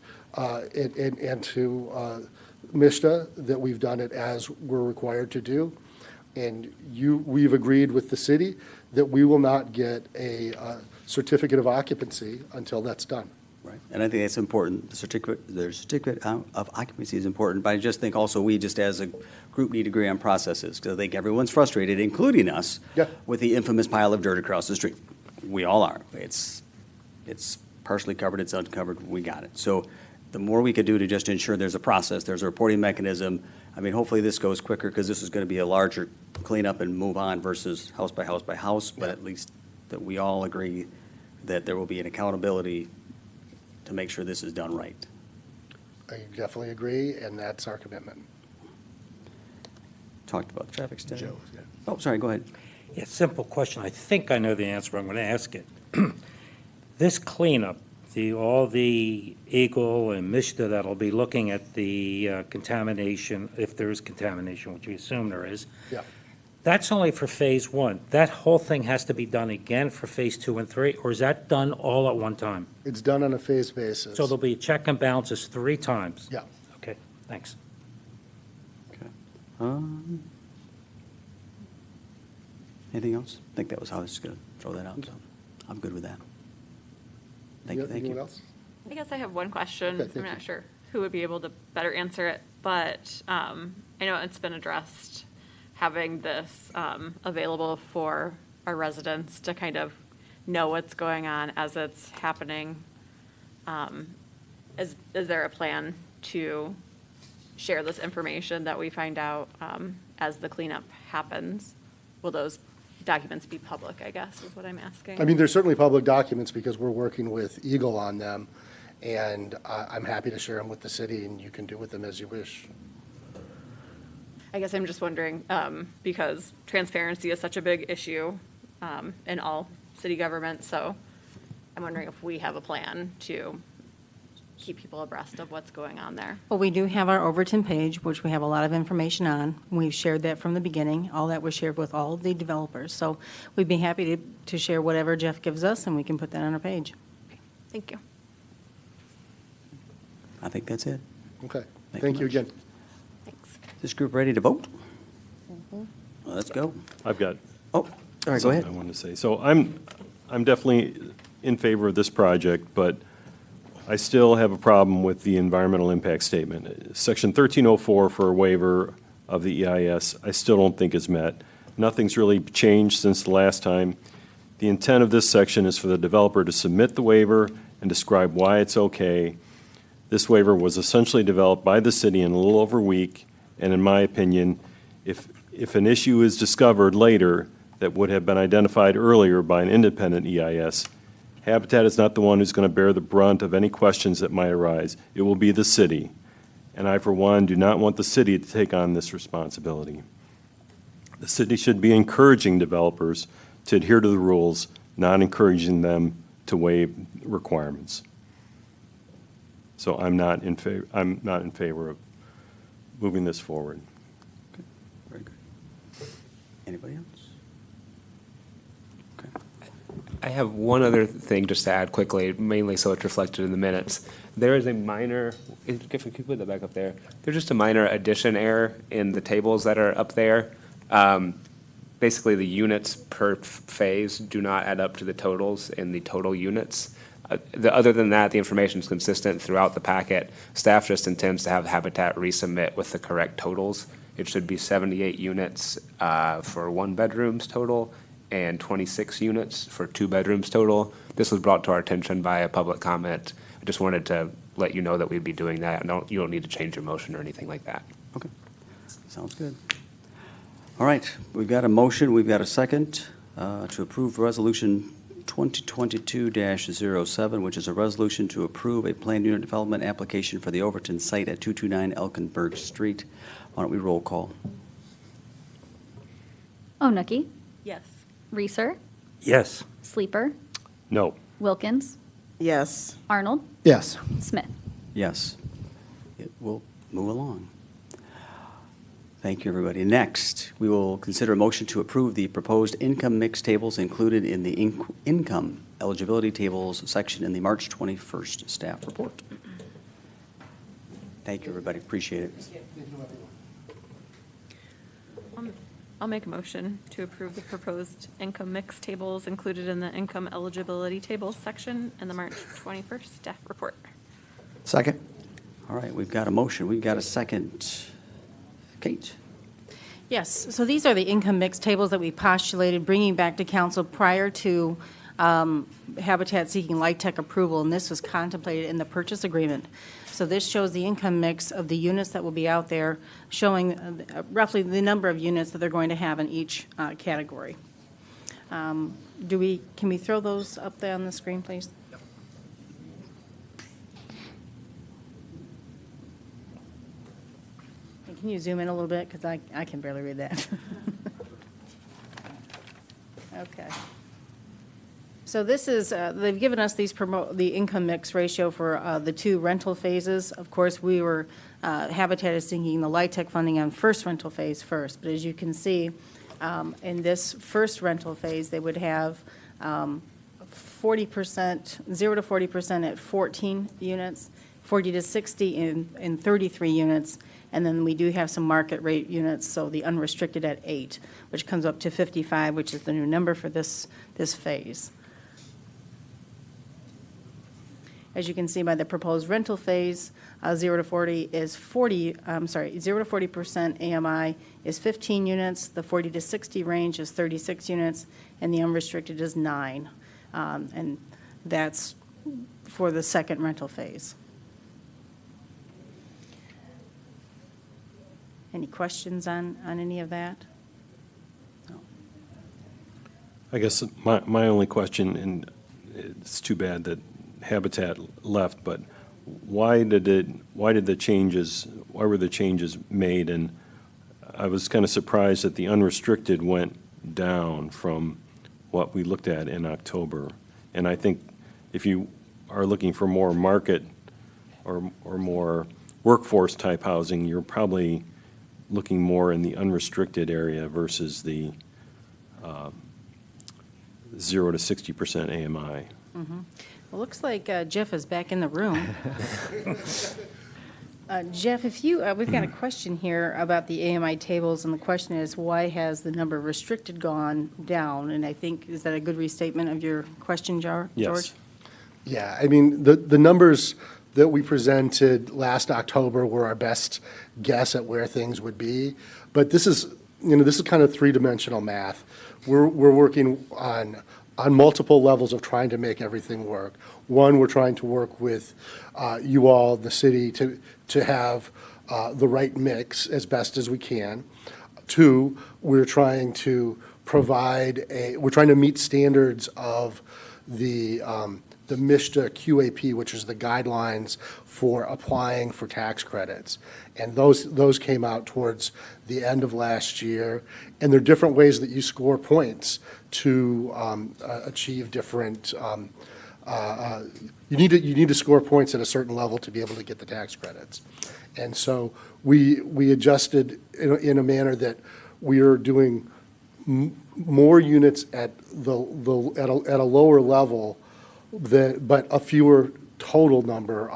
to MISTA that we've done it as we're required to do. And we've agreed with the city that we will not get a certificate of occupancy until that's done.
Right, and I think that's important. The certificate of occupancy is important, but I just think also we just as a group need to agree on processes, because I think everyone's frustrated, including us, with the infamous pile of dirt across the street. We all are. It's partially covered, it's uncovered, we got it. So the more we could do to just ensure there's a process, there's a reporting mechanism. I mean, hopefully this goes quicker, because this is going to be a larger cleanup and move on versus house by house by house, but at least that we all agree that there will be an accountability to make sure this is done right.
I definitely agree, and that's our commitment.
Talked about the traffic study.
Joe, yeah.
Oh, sorry, go ahead.
Yeah, simple question. I think I know the answer, but I'm going to ask it. This cleanup, all the Eagle and MISTA that'll be looking at the contamination, if there is contamination, which we assume there is,
Yeah.
that's only for phase one. That whole thing has to be done again for phase 2 and 3, or is that done all at one time?
It's done on a phase basis.
So there'll be check and balances 3 times?
Yeah.
Okay, thanks.
Anything else? I think that was how I was going to throw that out, so I'm good with that. Thank you.
Anyone else?
I guess I have one question.
Okay, thank
I'm
you.
not sure who would be able to better answer it, but I know it's been addressed, having this available for our residents to kind of know what's going on as it's happening. Is there a plan to share this information that we find out as the cleanup happens? Will those documents be public, I guess, is what I'm asking?
I mean, there's certainly public documents because we're working with Eagle on them, and I'm happy to share them with the city, and you can do with them as you wish.
I guess I'm just wondering, because transparency is such a big issue in all city government, so I'm wondering if we have a plan to keep people abreast of what's going on there.
Well, we do have our Overton page, which we have a lot of information on. We've shared that from the beginning. All that was shared with all of the developers. So we'd be happy to share whatever Jeff gives us, and we can put that on our page.
Thank you.
I think that's it.
Okay.
Thank
Thank
you
you
much.
again.
Is this group ready to vote? Well, let's go.
I've got.
Oh, all right, go ahead.
I wanted to say. So I'm definitely in favor of this project, but I still have a problem with the environmental impact statement. Section 1304 for a waiver of the EIS, I still don't think is met. Nothing's really changed since the last time. The intent of this section is for the developer to submit the waiver and describe why it's okay. This waiver was essentially developed by the city in a little over a week, and in my opinion, if an issue is discovered later that would have been identified earlier by an independent EIS, Habitat is not the one who's going to bear the brunt of any questions that might arise. It will be the city. And I, for one, do not want the city to take on this responsibility. The city should be encouraging developers to adhere to the rules, not encouraging them to waive requirements. So I'm not in favor of moving this forward.
Okay, very good. Anybody else?
I have one other thing just to add quickly, mainly so it's reflected in the minutes. There is a minor, if we could put that back up there, there's just a minor addition error in the tables that are up there. Basically, the units per phase do not add up to the totals in the total units. Other than that, the information is consistent throughout the packet. Staff just intends to have Habitat resubmit with the correct totals. It should be 78 units for 1 bedrooms total, and 26 units for 2 bedrooms total. This was brought to our attention by a public comment. I just wanted to let you know that we'd be doing that. You don't need to change your motion or anything like that.
Okay, sounds good. All right, we've got a motion, we've got a second to approve Resolution 2022-07, which is a resolution to approve a planned unit development application for the Overton site at 229 Elkenberg Street. Why don't we roll call?
Onucky,
Yes.
Reeser,
Yes.
Sleeper,
No.
Wilkins,
Yes.
Arnold,
Yes.
Smith.
Yes. It will move along. Thank you, everybody. Next, we will consider a motion to approve the proposed income mix tables included in the income eligibility tables section in the March 21st staff report. Thank you, everybody. Appreciate it.
I'll make a motion to approve the proposed income mix tables included in the income eligibility tables section in the March 21st staff report.
Second.
All right, we've got a motion. We've got a second. Kate?
Yes, so these are the income mix tables that we postulated, bringing back to council prior to Habitat seeking LIHTC approval, and this was contemplated in the purchase agreement. So this shows the income mix of the units that will be out there, showing roughly the number of units that they're going to have in each category. Can we throw those up there on the screen, please? And can you zoom in a little bit, because I can barely read that. Okay. So this is, they've given us the income mix ratio for the two rental phases. Of course, we were, Habitat is seeking the LIHTC funding on first rental phase first. But as you can see, in this first rental phase, they would have 40%, 0 to 40% at 14 units, 40 to 60 in 33 units, and then we do have some market rate units, so the unrestricted at 8, which comes up to 55, which is the new number for this phase. As you can see by the proposed rental phase, 0 to 40 is 0 to 40% AMI is 15 units, the 40 to 60 range is 36 units, and the unrestricted is 9. And that's for the second rental phase. Any questions on any of that? No.
I guess my only question, and it's too bad that Habitat left, but why were the changes made? And I was kind of surprised that the unrestricted went down from what we looked at in October. And I think if you are looking for more market or more workforce type housing, you're probably looking more in the unrestricted area versus the 0 to 60% AMI.
Mm-hmm. It looks like Jeff is back in the room. Jeff, if you, we've got a question here about the AMI tables, and the question is, why has the number restricted gone down? And I think, is that a good restatement of your question, George?
Yes.
Yeah, I mean, the numbers that we presented last October were our best guess at where things would be. But this is kind of three-dimensional math. We're working on multiple levels of trying to make everything work. One, we're trying to work with you all, the city, to have the right mix as best as we can. Two, we're trying to meet standards of the MSHDA QAP, which is the guidelines for applying for tax credits. And those came out towards the end of last year. And there are different ways that you score points to achieve different, you need to score points at a certain level to be able to get the tax credits. And so we adjusted in a manner that we are doing more units at a lower level, but a fewer total number.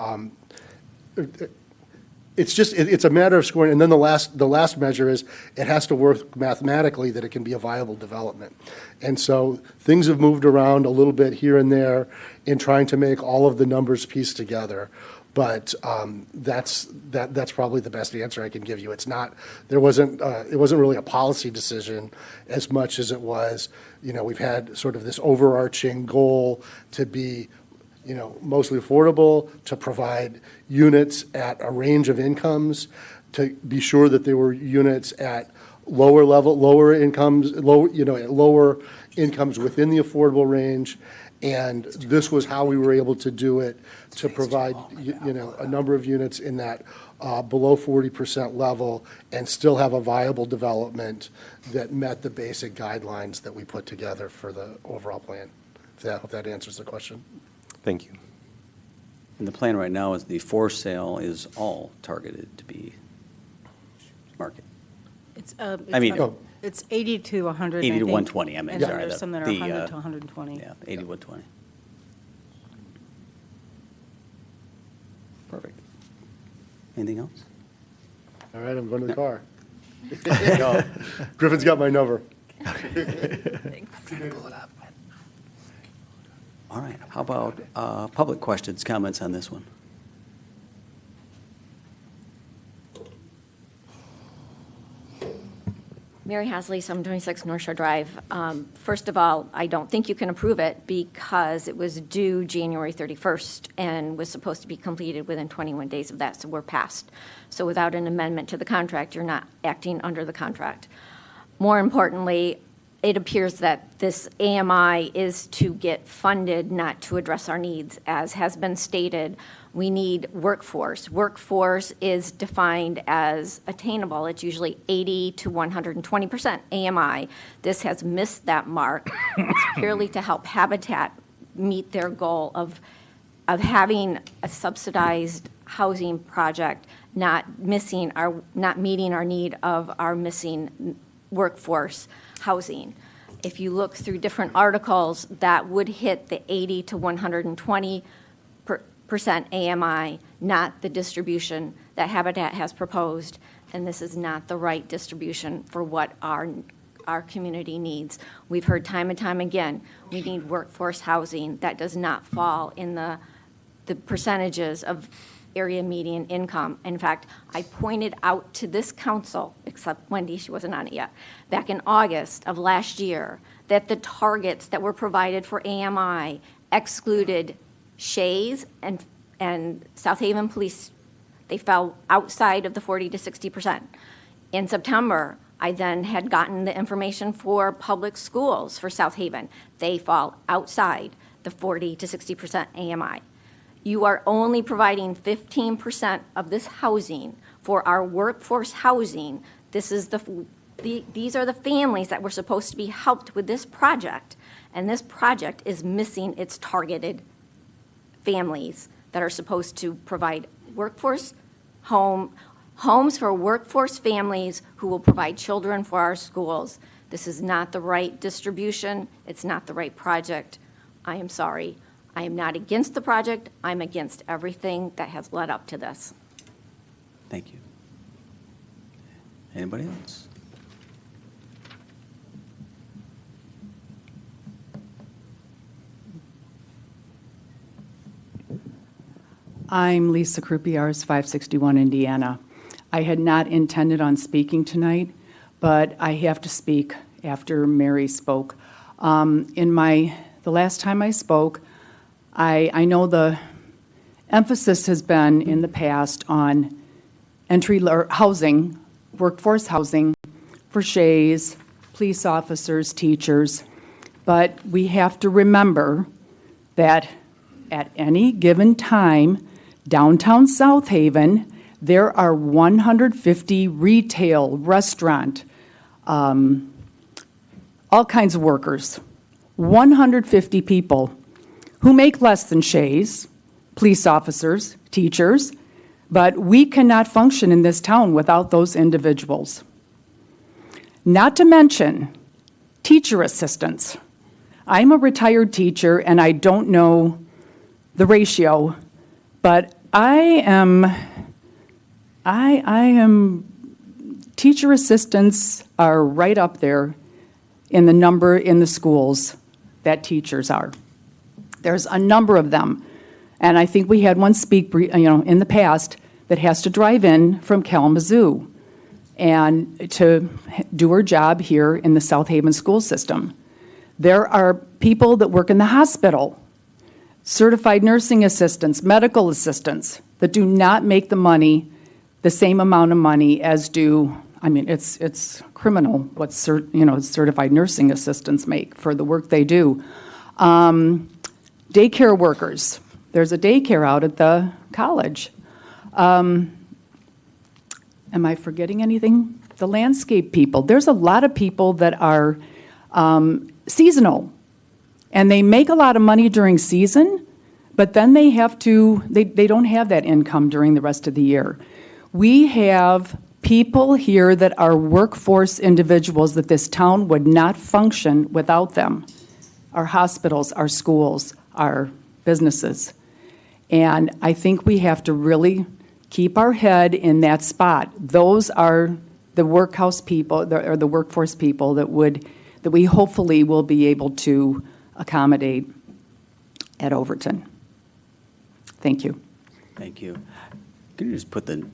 It's a matter of scoring, and then the last measure is it has to work mathematically that it can be a viable development. And so things have moved around a little bit here and there in trying to make all of the numbers piece together. But that's probably the best answer I can give you. It wasn't really a policy decision as much as it was, we've had sort of this overarching goal to be, mostly affordable, to provide units at a range of incomes, to be sure that there were units at lower incomes within the affordable range. And this was how we were able to do it, to provide, a number of units in that below 40% level and still have a viable development that met the basic guidelines that we put together for the overall plan. If that answers the question.
Thank you.
And the plan right now is the for sale is all targeted to be market. I mean-
It's 80 to 100,
80
I
to
think.
120, I meant,
And then
sorry,
there's some that are
the,
100 to 120.
Yeah, 80 to 120. Perfect. Anything else?
All right, I'm going to the car. No, Griffin's got my number.
All right, how about public questions, comments on this one?
Mary Hasley, 726 North Shore Drive. First of all, I don't think you can approve it because it was due January 31st and was supposed to be completed within 21 days of that, so we're past. So without an amendment to the contract, you're not acting under the contract. More importantly, it appears that this AMI is to get funded, not to address our needs. As has been stated, we need workforce. Workforce is defined as attainable. It's usually 80 to 120% AMI. This has missed that mark. It's purely to help Habitat meet their goal of having a subsidized housing project, not meeting our need of our missing workforce housing. If you look through different articles, that would hit the 80 to 120% AMI, not the distribution that Habitat has proposed, and this is not the right distribution for what our community needs. We've heard time and time again, we need workforce housing. That does not fall in the percentages of area median income. In fact, I pointed out to this council, except Wendy, she wasn't on it yet, back in August of last year, that the targets that were provided for AMI excluded Shays and South Haven Police. They fell outside of the 40 to 60%. In September, I then had gotten the information for public schools for South Haven. They fall outside the 40 to 60% AMI. You are only providing 15% of this housing for our workforce housing. This is these are the families that were supposed to be helped with this project, and this project is missing its targeted families that are supposed to provide workforce homes for workforce families who will provide children for our schools. This is not the right distribution. It's not the right project. I am sorry. I am not against the project. I'm against everything that has led up to this.
Thank you. Anybody else?
I'm Lisa Krupiars, 561 Indiana. I had not intended on speaking tonight, but I have to speak after Mary spoke. The last time I spoke, I know the emphasis has been in the past on housing, workforce housing for Shays, police officers, teachers, but we have to remember that at any given time, downtown South Haven, there are 150 retail, restaurant, all kinds of workers, 150 people who make less than Shays, police officers, teachers, but we cannot function in this town without those individuals. Not to mention teacher assistants. I'm a retired teacher and I don't know the ratio, but teacher assistants are right up there in the number in the schools that teachers are. There's a number of them, and I think we had one speak, in the past that has to drive in from Kalamazoo and to do her job here in the South Haven school system. There are people that work in the hospital, certified nursing assistants, medical assistants, that do not make the same amount of money as do, it's criminal what certified nursing assistants make for the work they do. Daycare workers. There's a daycare out at the college. Am I forgetting anything? The landscape people. There's a lot of people that are seasonal, and they make a lot of money during season, but then they don't have that income during the rest of the year. We have people here that are workforce individuals, that this town would not function without them. Our hospitals, our schools, our businesses. And I think we have to really keep our head in that spot. Those are the workhouse people, or the workforce people that we hopefully will be able to accommodate at Overton. Thank you.
Thank you. Can you just put the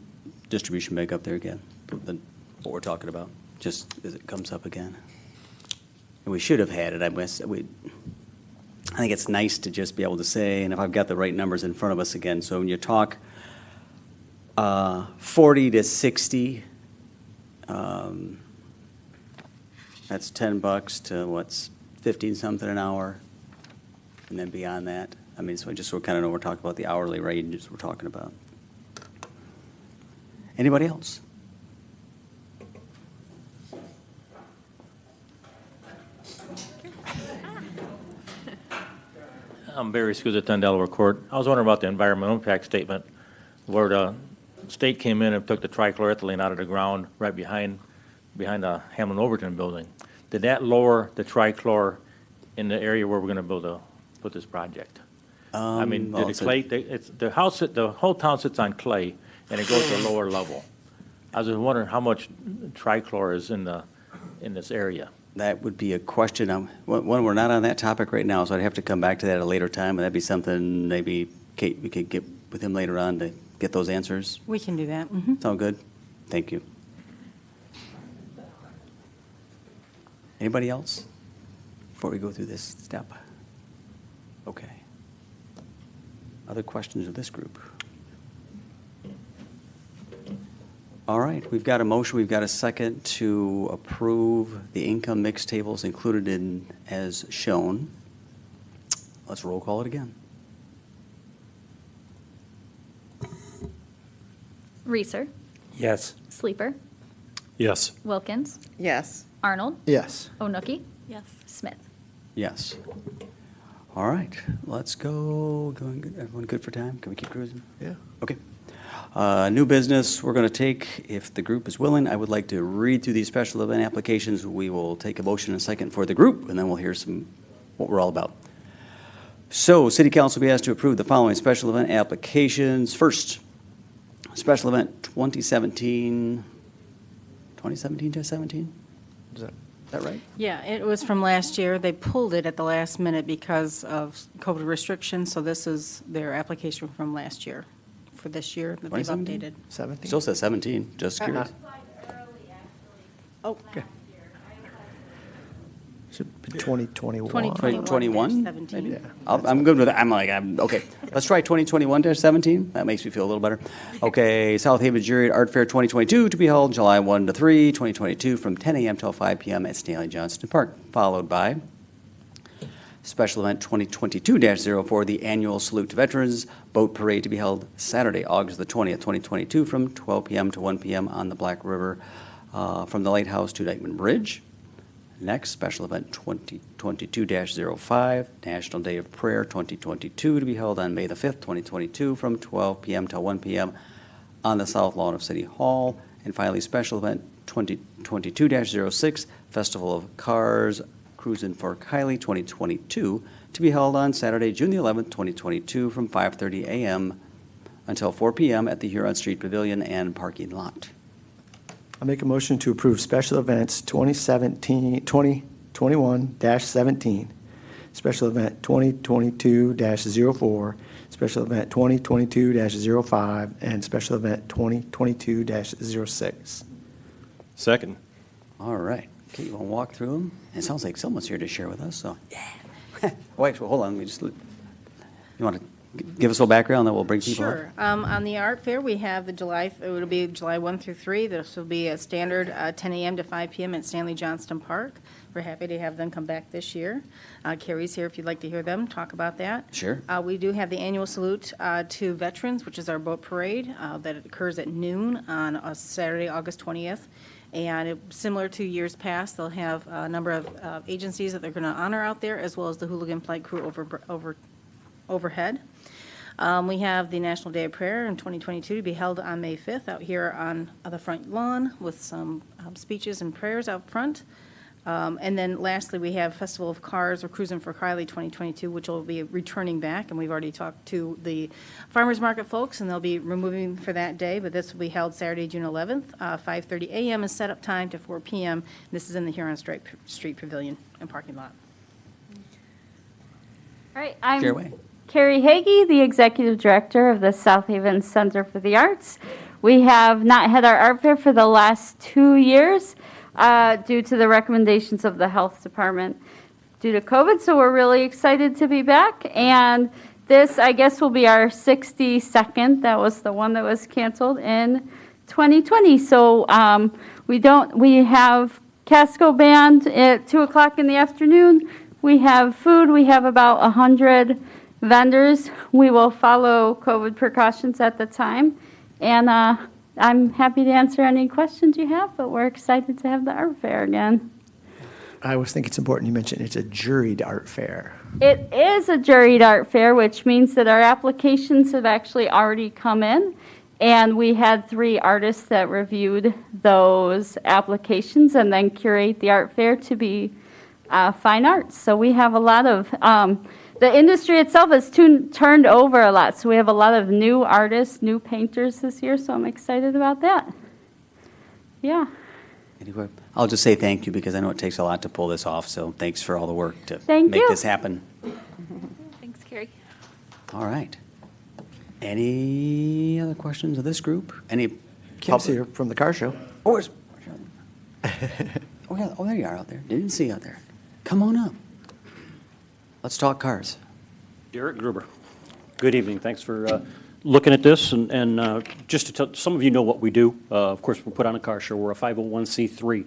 distribution back up there again? What we're talking about, just as it comes up again. And we should have had it. I think it's nice to just be able to say, and if I've got the right numbers in front of us again, so when you talk 40 to 60, that's $10 to what's 15 something an hour, and then beyond that. I mean, so just so we kind of know we're talking about the hourly ranges we're talking about. Anybody else?
I'm Barry Scusa, 10 Delaware Court. I was wondering about the environmental impact statement, where the state came in and took the trichloroethylene out of the ground right behind the Hamlin Overton building. Did that lower the trichlor in the area where we're going to put this project? I mean,
well,
did the clay? The whole town sits on clay, and it goes to a lower level. I was just wondering how much trichlor is in this area.
That would be a question. One, we're not on that topic right now, so I'd have to come back to that at a later time, and that'd be something maybe, Kate, we could get with him later on to get those answers.
We can do that. Mhm.
Sound good? Thank you. Anybody else before we go through this step? Okay. Other questions of this group? All right, we've got a motion, we've got a second to approve the income mix tables included in as shown. Let's roll call it again.
Reeser,
Yes.
Sleeper,
Yes.
Wilkins,
Yes.
Arnold,
Yes.
Onookie. Yes. Smith.
Yes. All right, let's go. Everyone good for time? Can we keep cruising?
Yeah.
Okay. New business we're going to take, if the group is willing, I would like to read through these special event applications. We will take a motion in a second for the group, and then we'll hear what we're all about. So, City Council will be asked to approve the following special event applications. First, special event 2017 to 17? Is that right?
Yeah, it was from last year. They pulled it at the last minute because of COVID restrictions, so this is their application from last year, for this year that they've
2017?
updated.
17?
Still says 17, just curious.
Oh,
Okay. Should be 2021.
2021?
17.
Yeah.
I'm good with that. Okay. Let's try 2021-17. That makes me feel a little better. Okay, South Haven Jury Art Fair 2022 to be held July 1 to 3, 2022 from 10 a.m. till 5 p.m. at Stanley Johnston Park, followed by special event 2022-04, the annual Salute to Veterans Boat Parade to be held Saturday, August the 20th, 2022 from 12 p.m. to 1 p.m. on the Black River from the Lighthouse to Dykeman Bridge. Next, special event 2022-05, National Day of Prayer 2022 to be held on May the 5th, 2022 from 12 p.m. till 1 p.m. on the South Lawn of City Hall. And finally, special event 2022-06, Festival of Cars Cruisin' for Kylie 2022 to be held on Saturday, June the 11th, 2022 from 5:30 a.m. until 4 p.m. at the Huron Street Pavilion and parking lot.
I make a motion to approve special events 2021-17, special event 2022-04, special event 2022-05, and special event 2022-06.
Second.
All right. Okay, you want to walk through them? It sounds like someone's here to share with us, so. Yeah. Wait, well, hold on. You want to give us a little background, then we'll bring people up?
Sure. On the art fair, we have it'll be July 1 through 3. This will be a standard 10 a.m. to 5 p.m. at Stanley Johnston Park. We're happy to have them come back this year. Carrie's here if you'd like to hear them talk about that.
Sure.
We do have the annual salute to veterans, which is our boat parade that occurs at noon on Saturday, August 20th. And similar to years past, they'll have a number of agencies that they're going to honor out there, as well as the hooligan flight crew overhead. We have the National Day of Prayer in 2022 to be held on May 5th out here on the front lawn with some speeches and prayers out front. And then lastly, we have Festival of Cars or Cruisin' for Criley 2022, which will be returning back. And we've already talked to the farmers market folks, and they'll be removing for that day. But this will be held Saturday, June 11th. 5:30 a.m. is setup time to 4 p.m. This is in the Huron Street Pavilion and parking lot.
All right, I'm
Chairway.
Carrie Hagee, the Executive Director of the South Haven Center for the Arts. We have not had our art fair for the last 2 years due to the recommendations of the Health Department due to COVID, so we're really excited to be back. And this, I guess, will be our 62nd. That was the one that was canceled in 2020. So we have Casco Band at 2 o'clock in the afternoon. We have food. We have about 100 vendors. We will follow COVID precautions at the time. And I'm happy to answer any questions you have, but we're excited to have the art fair again.
I always think it's important you mention it's a juried art fair.
It is a juried art fair, which means that our applications have actually already come in. And we had 3 artists that reviewed those applications and then curate the art fair to be fine arts. So we have a lot of, the industry itself has turned over a lot. So we have a lot of new artists, new painters this year. So I'm excited about that. Yeah.
Anyway, I'll just say thank you because I know it takes a lot to pull this off. So thanks for all the work to
Thank
make
you.
this happen.
Thanks, Carrie.
All right. Any other questions of this group? Any
Kim's here from the car show.
Oh, it's, oh, there you are out there. Didn't see you out there. Come on up. Let's talk cars.
Derek Gruber. Good evening. Thanks for looking at this. And just to tell, some of you know what we do. Of course, we put on a car show. We're a 501c3.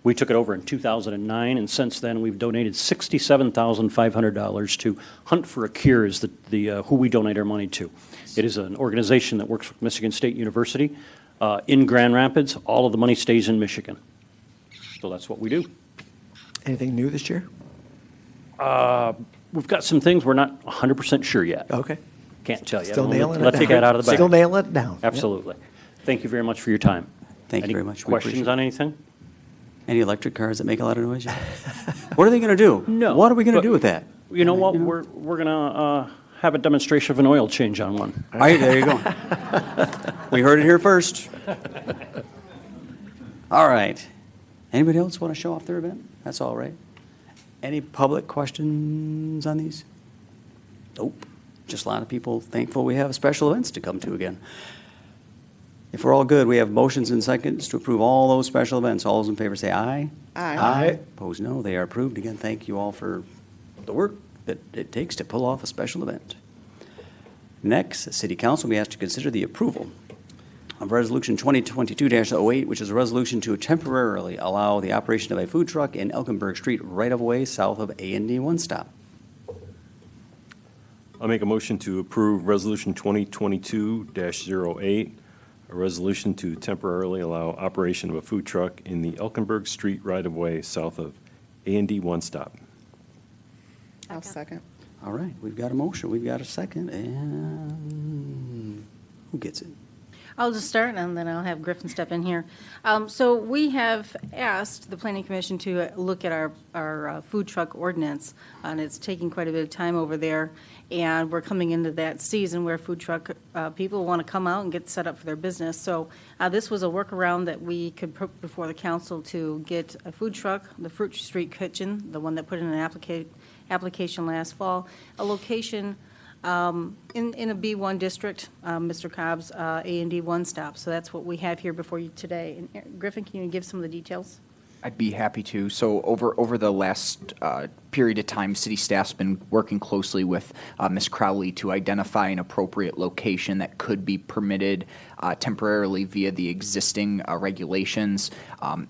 We took it over in 2009, and since then we've donated $67,500 to Hunt for a Cure is the who we donate our money to. It is an organization that works with Michigan State University in Grand Rapids. All of the money stays in Michigan. So that's what we do.
Anything new this year?
We've got some things we're not 100% sure yet.
Okay.
Can't tell you.
Still nailing it
Let's
down.
take that out of the bag.
Still nailing it down.
Absolutely. Thank you very much for your time.
Thank you
Any
very much. We appreciate
questions
it.
on anything?
Any electric cars that make a lot of noise? What are they going to do?
No.
What are we going to
but
do with that?
You know what? We're going to have a demonstration of an oil change on one.
All right, there you go. We heard it here first. All right. Anybody else want to show off their event? That's all right. Any public questions on these? Nope. Just a lot of people thankful we have special events to come to again. If we're all good, we have motions and seconds to approve all those special events. All those in favor say aye.
Aye.
Aye. Opposed, no. They are approved. Again, thank you all for the work that it takes to pull off a special event. Next, the City Council will be asked to consider the approval of Resolution 2022-08, which is a resolution to temporarily allow the operation of a food truck in Elkenberg Street right-of-way south of A&D One Stop.
I'll make a motion to approve Resolution 2022-08, a resolution to temporarily allow operation of a food truck in the Elkenberg Street right-of-way south of A&D One Stop.
I'll second.
All right, we've got a motion, we've got a second, and who gets it?
I'll just start, and then I'll have Griffin step in here. So we have asked the Planning Commission to look at our food truck ordinance, and it's taking quite a bit of time over there. And we're coming into that season where food truck people want to come out and get set up for their business. So this was a workaround that we could put before the council to get a food truck, the Fruit Street Kitchen, the one that put in an application last fall, a location in a B1 district, Mr. Cobb's A&D One Stop. So that's what we have here before you today. And Griffin, can you give some of the details?
I'd be happy to. So over the last period of time, city staff's been working closely with Ms. Crowley to identify an appropriate location that could be permitted temporarily via the existing regulations.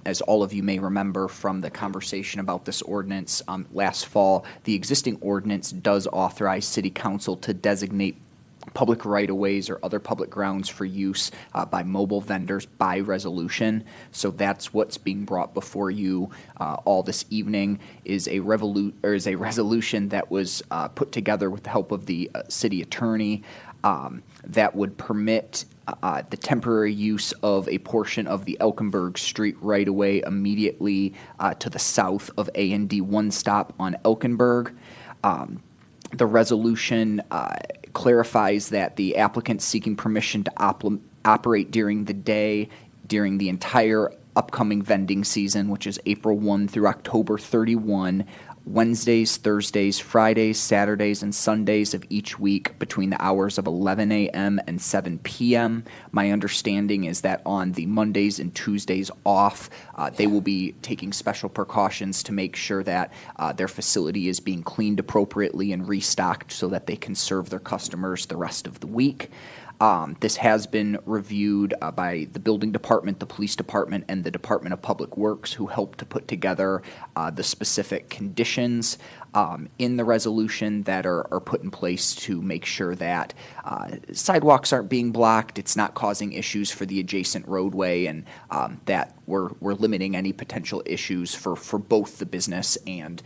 As all of you may remember from the conversation about this ordinance last fall, the existing ordinance does authorize city council to designate public right-of-ways or other public grounds for use by mobile vendors by resolution. So that's what's being brought before you all this evening is a resolution that was put together with the help of the city attorney. that would permit the temporary use of a portion of the Elkenberg Street right-of-way immediately to the south of A&D One Stop on Elkenberg. The resolution clarifies that the applicant seeking permission to operate during the day during the entire upcoming vending season, which is April 1 through October 31, Wednesdays, Thursdays, Fridays, Saturdays, and Sundays of each week between the hours of 11 a.m. and 7 p.m. My understanding is that on the Mondays and Tuesdays off, they will be taking special precautions to make sure that their facility is being cleaned appropriately and restocked so that they can serve their customers the rest of the week. This has been reviewed by the building department, the police department, and the Department of Public Works, who helped to put together the specific conditions in the resolution that are put in place to make sure that sidewalks aren't being blocked, it's not causing issues for the adjacent roadway, and that we're limiting any potential issues for both the business and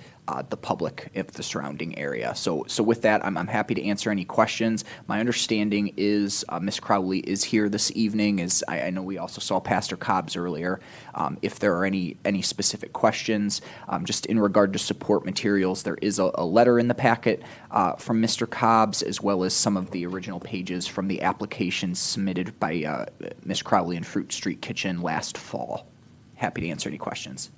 the public of the surrounding area. So with that, I'm happy to answer any questions. My understanding is Ms. Crowley is here this evening, as I know we also saw Pastor Cobbs earlier. If there are any specific questions, just in regard to support materials, there is a letter in the packet from Mr. Cobbs, as well as some of the original pages from the applications submitted by Ms. Crowley and Fruit Street Kitchen last fall. Happy to answer any questions.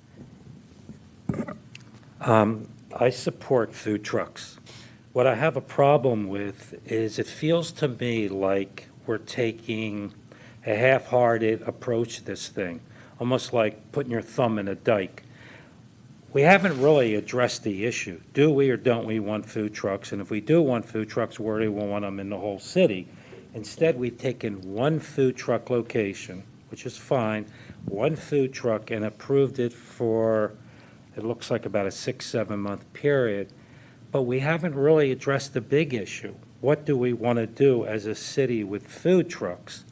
I support food trucks. What I have a problem with is it feels to me like we're taking a half-hearted approach to this thing, almost like putting your thumb in a dike. We haven't really addressed the issue. Do we or don't we want food trucks? And if we do want food trucks, where do we want them in the whole city? Instead, we've taken one food truck location, which is fine, one food truck, and approved it for, it looks like about a 6-7 month period. But we haven't really addressed the big issue. What do we want to do as a city with food trucks?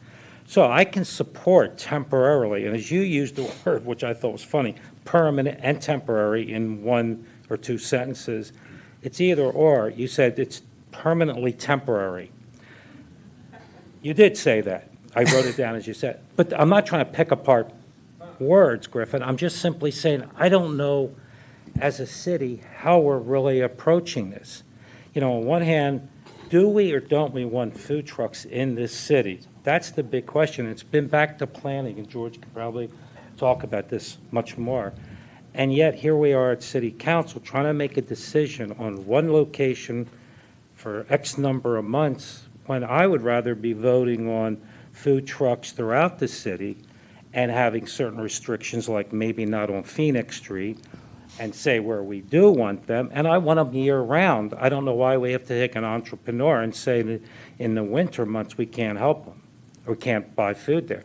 So I can support temporarily, and as you used the word, which I thought was funny, permanent and temporary in 1 or 2 sentences, it's either or. You said it's permanently temporary. You did say that. I wrote it down as you said. But I'm not trying to pick apart words, Griffin. I'm just simply saying I don't know as a city how we're really approaching this. You know, on one hand, do we or don't we want food trucks in this city? That's the big question. It's been back to planning, and George could probably talk about this much more. And yet here we are at City Council trying to make a decision on one location for X number of months when I would rather be voting on food trucks throughout the city and having certain restrictions, like maybe not on Phoenix Street, and say where we do want them, and I want them year-round. I don't know why we have to take an entrepreneur and say that in the winter months we can't help them, or can't buy food there.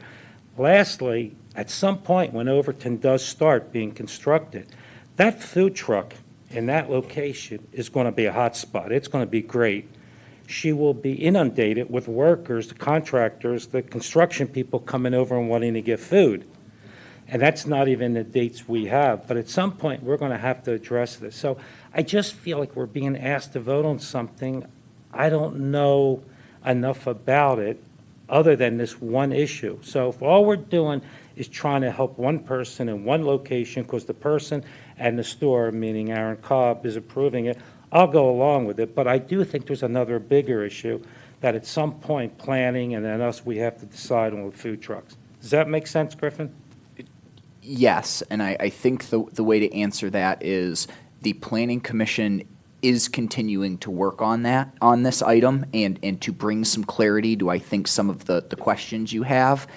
Lastly, at some point when Overton does start being constructed, that food truck in that location is going to be a hot spot. It's going to be great. She will be inundated with workers, the contractors, the construction people coming over and wanting to get food. And that's not even the dates we have. But at some point, we're going to have to address this. So I just feel like we're being asked to vote on something. I don't know enough about it other than this one issue. So if all we're doing is trying to help one person in one location because the person and the store, meaning Aaron Cobb, is approving it, I'll go along with it. But I do think there's another bigger issue that at some point planning and then us, we have to decide on with food trucks. Does that make sense, Griffin?
Yes, and I think the way to answer that is the Planning Commission is continuing to work on this item, and to bring some clarity to, I think, some of the questions you have.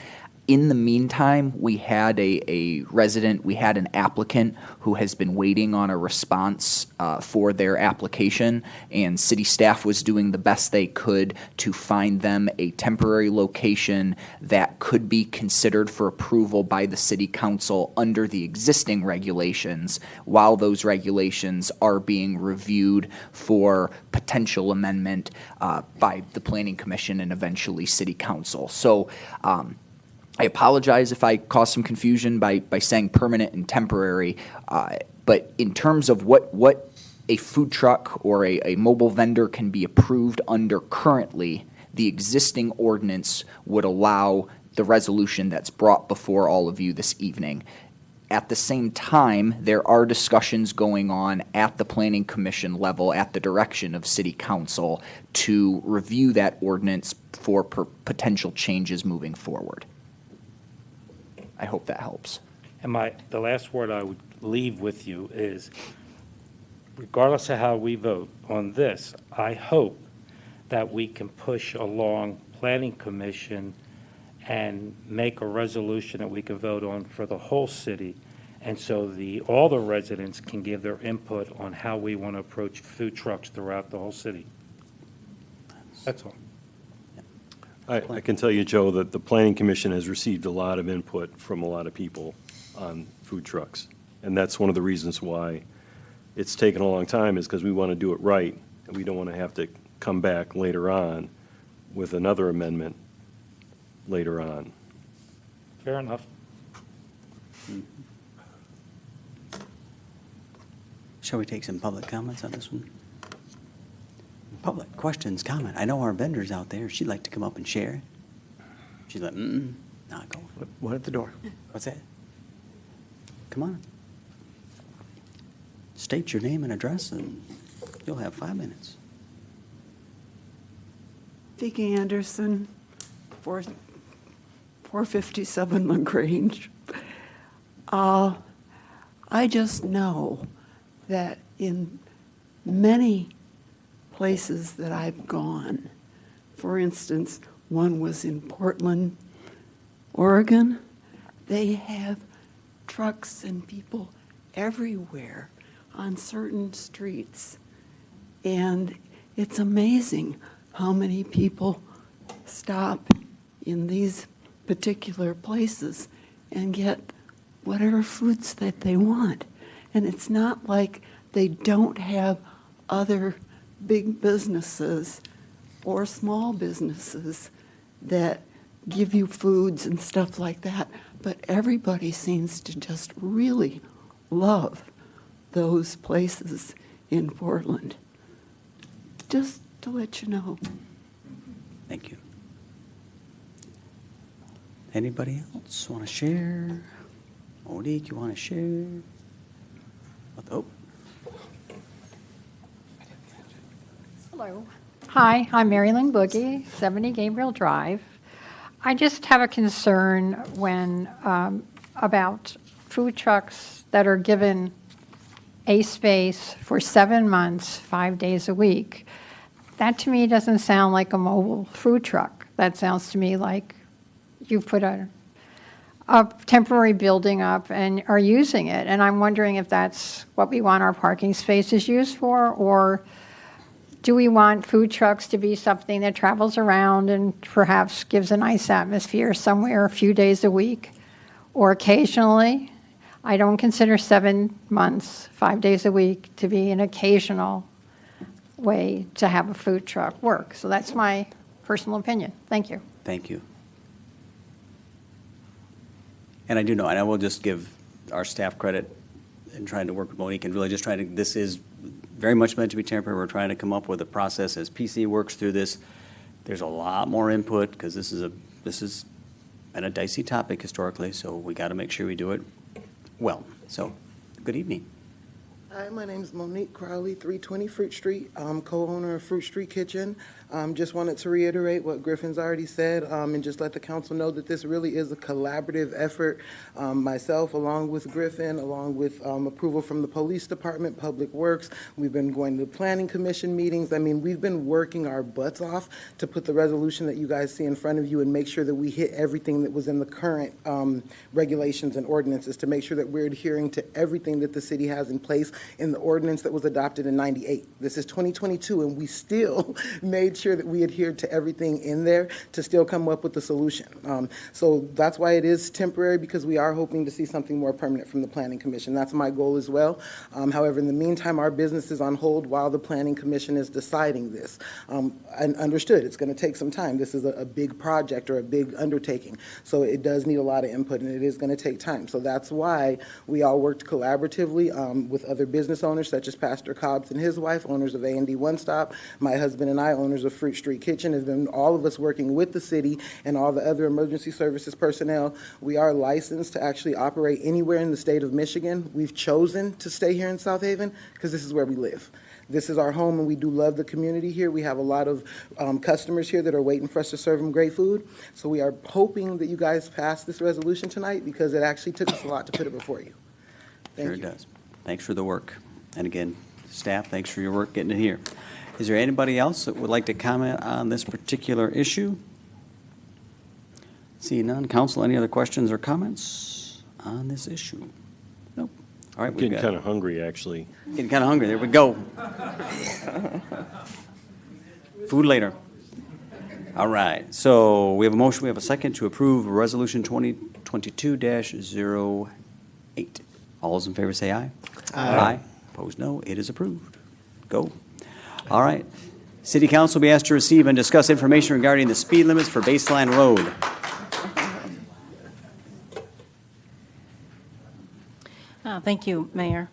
In the meantime, we had an applicant who has been waiting on a response for their application, and city staff was doing the best they could to find them a temporary location that could be considered for approval by the city council under the existing regulations, while those regulations are being reviewed for potential amendment by the Planning Commission and eventually city council. So I apologize if I caused some confusion by saying permanent and temporary, but in terms of what a food truck or a mobile vendor can be approved under currently, the existing ordinance would allow the resolution that's brought before all of you this evening. At the same time, there are discussions going on at the Planning Commission level at the direction of City Council to review that ordinance for potential changes moving forward. I hope that helps.
And the last word I would leave with you is, regardless of how we vote on this, I hope that we can push along Planning Commission and make a resolution that we can vote on for the whole city. And so all the residents can give their input on how we want to approach food trucks throughout the whole city. That's all.
I can tell you, Joe, that the Planning Commission has received a lot of input from a lot of people on food trucks. And that's one of the reasons why it's taken a long time, is because we want to do it right, and we don't want to have to come back later on with another amendment later on.
Fair enough.
Shall we take some public comments on this one? Public, questions, comment. I know our vendors out there, she'd like to come up and share. She's like, not going.
One at the door.
What's that? Come on. State your name and address, and you'll have 5 minutes.
Vicki Anderson, 457 LaGrange. I just know that in many places that I've gone, for instance, one was in Portland, Oregon, they have trucks and people everywhere on certain streets. And it's amazing how many people stop in these particular places and get whatever foods that they want. And it's not like they don't have other big businesses or small businesses that give you foods and stuff like that. But everybody seems to just really love those places in Portland. Just to let you know.
Thank you. Anybody else want to share? Monique, you want to share? Oh.
Hello. Hi, I'm Mary Lynn Boogie, 70 Gabriel Drive. I just have a concern when about food trucks that are given a space for 7 months, 5 days a week. That to me doesn't sound like a mobile food truck. That sounds to me like you've put a temporary building up and are using it. And I'm wondering if that's what we want our parking spaces used for, or do we want food trucks to be something that travels around and perhaps gives a nice atmosphere somewhere a few days a week or occasionally? I don't consider 7 months, 5 days a week to be an occasional way to have a food truck work. So that's my personal opinion. Thank you.
Thank you. And I do know, and I will just give our staff credit in trying to work with Monique and really just trying to, this is very much meant to be temporary. We're trying to come up with a process as PC works through this. There's a lot more input because this is been a dicey topic historically, so we got to make sure we do it well. So, good evening.
Hi, my name is Monique Crowley, 320 Fruit Street. I'm co-owner of Fruit Street Kitchen. Just wanted to reiterate what Griffin's already said and just let the council know that this really is a collaborative effort. Myself, along with Griffin, along with approval from the police department, Public Works. We've been going to planning commission meetings. I mean, we've been working our butts off to put the resolution that you guys see in front of you and make sure that we hit everything that was in the current regulations and ordinances to make sure that we're adhering to everything that the city has in place in the ordinance that was adopted in '98. This is 2022, and we still made sure that we adhered to everything in there to still come up with the solution. So that's why it is temporary, because we are hoping to see something more permanent from the Planning Commission. That's my goal as well. However, in the meantime, our business is on hold while the Planning Commission is deciding this. And understood, it's going to take some time. This is a big project or a big undertaking. So it does need a lot of input, and it is going to take time. So that's why we all worked collaboratively with other business owners, such as Pastor Cobbs and his wife, owners of A&D One Stop, my husband and I, owners co-owners of Fruit Street Kitchen, has been all of us working with the city and all the other emergency services personnel. We are licensed to actually operate anywhere in the state of Michigan. We've chosen to stay here in South Haven because this is where we live. This is our home, and we do love the community here. We have a lot of customers here that are waiting for us to serve them great food. So we are hoping that you guys pass this resolution tonight, because it actually took us a lot to put it before you. Thank
Sure
you.
it does. Thanks for the work. And again, staff, thanks for your work getting it here. Is there anybody else that would like to comment on this particular issue? Seeing none. Council, any other questions or comments on this issue? Nope. All right,
I'm
we've
getting
got.
kind of hungry, actually.
Getting kind of hungry. There we go. Food later. All right. So we have a motion, we have a second to approve Resolution 2022-08. All those in favor say aye. Aye. Opposed, no. It is approved. Go. All right. City Council will be asked to receive and discuss information regarding the speed limits for Baseline Road.
Thank you, Mayor.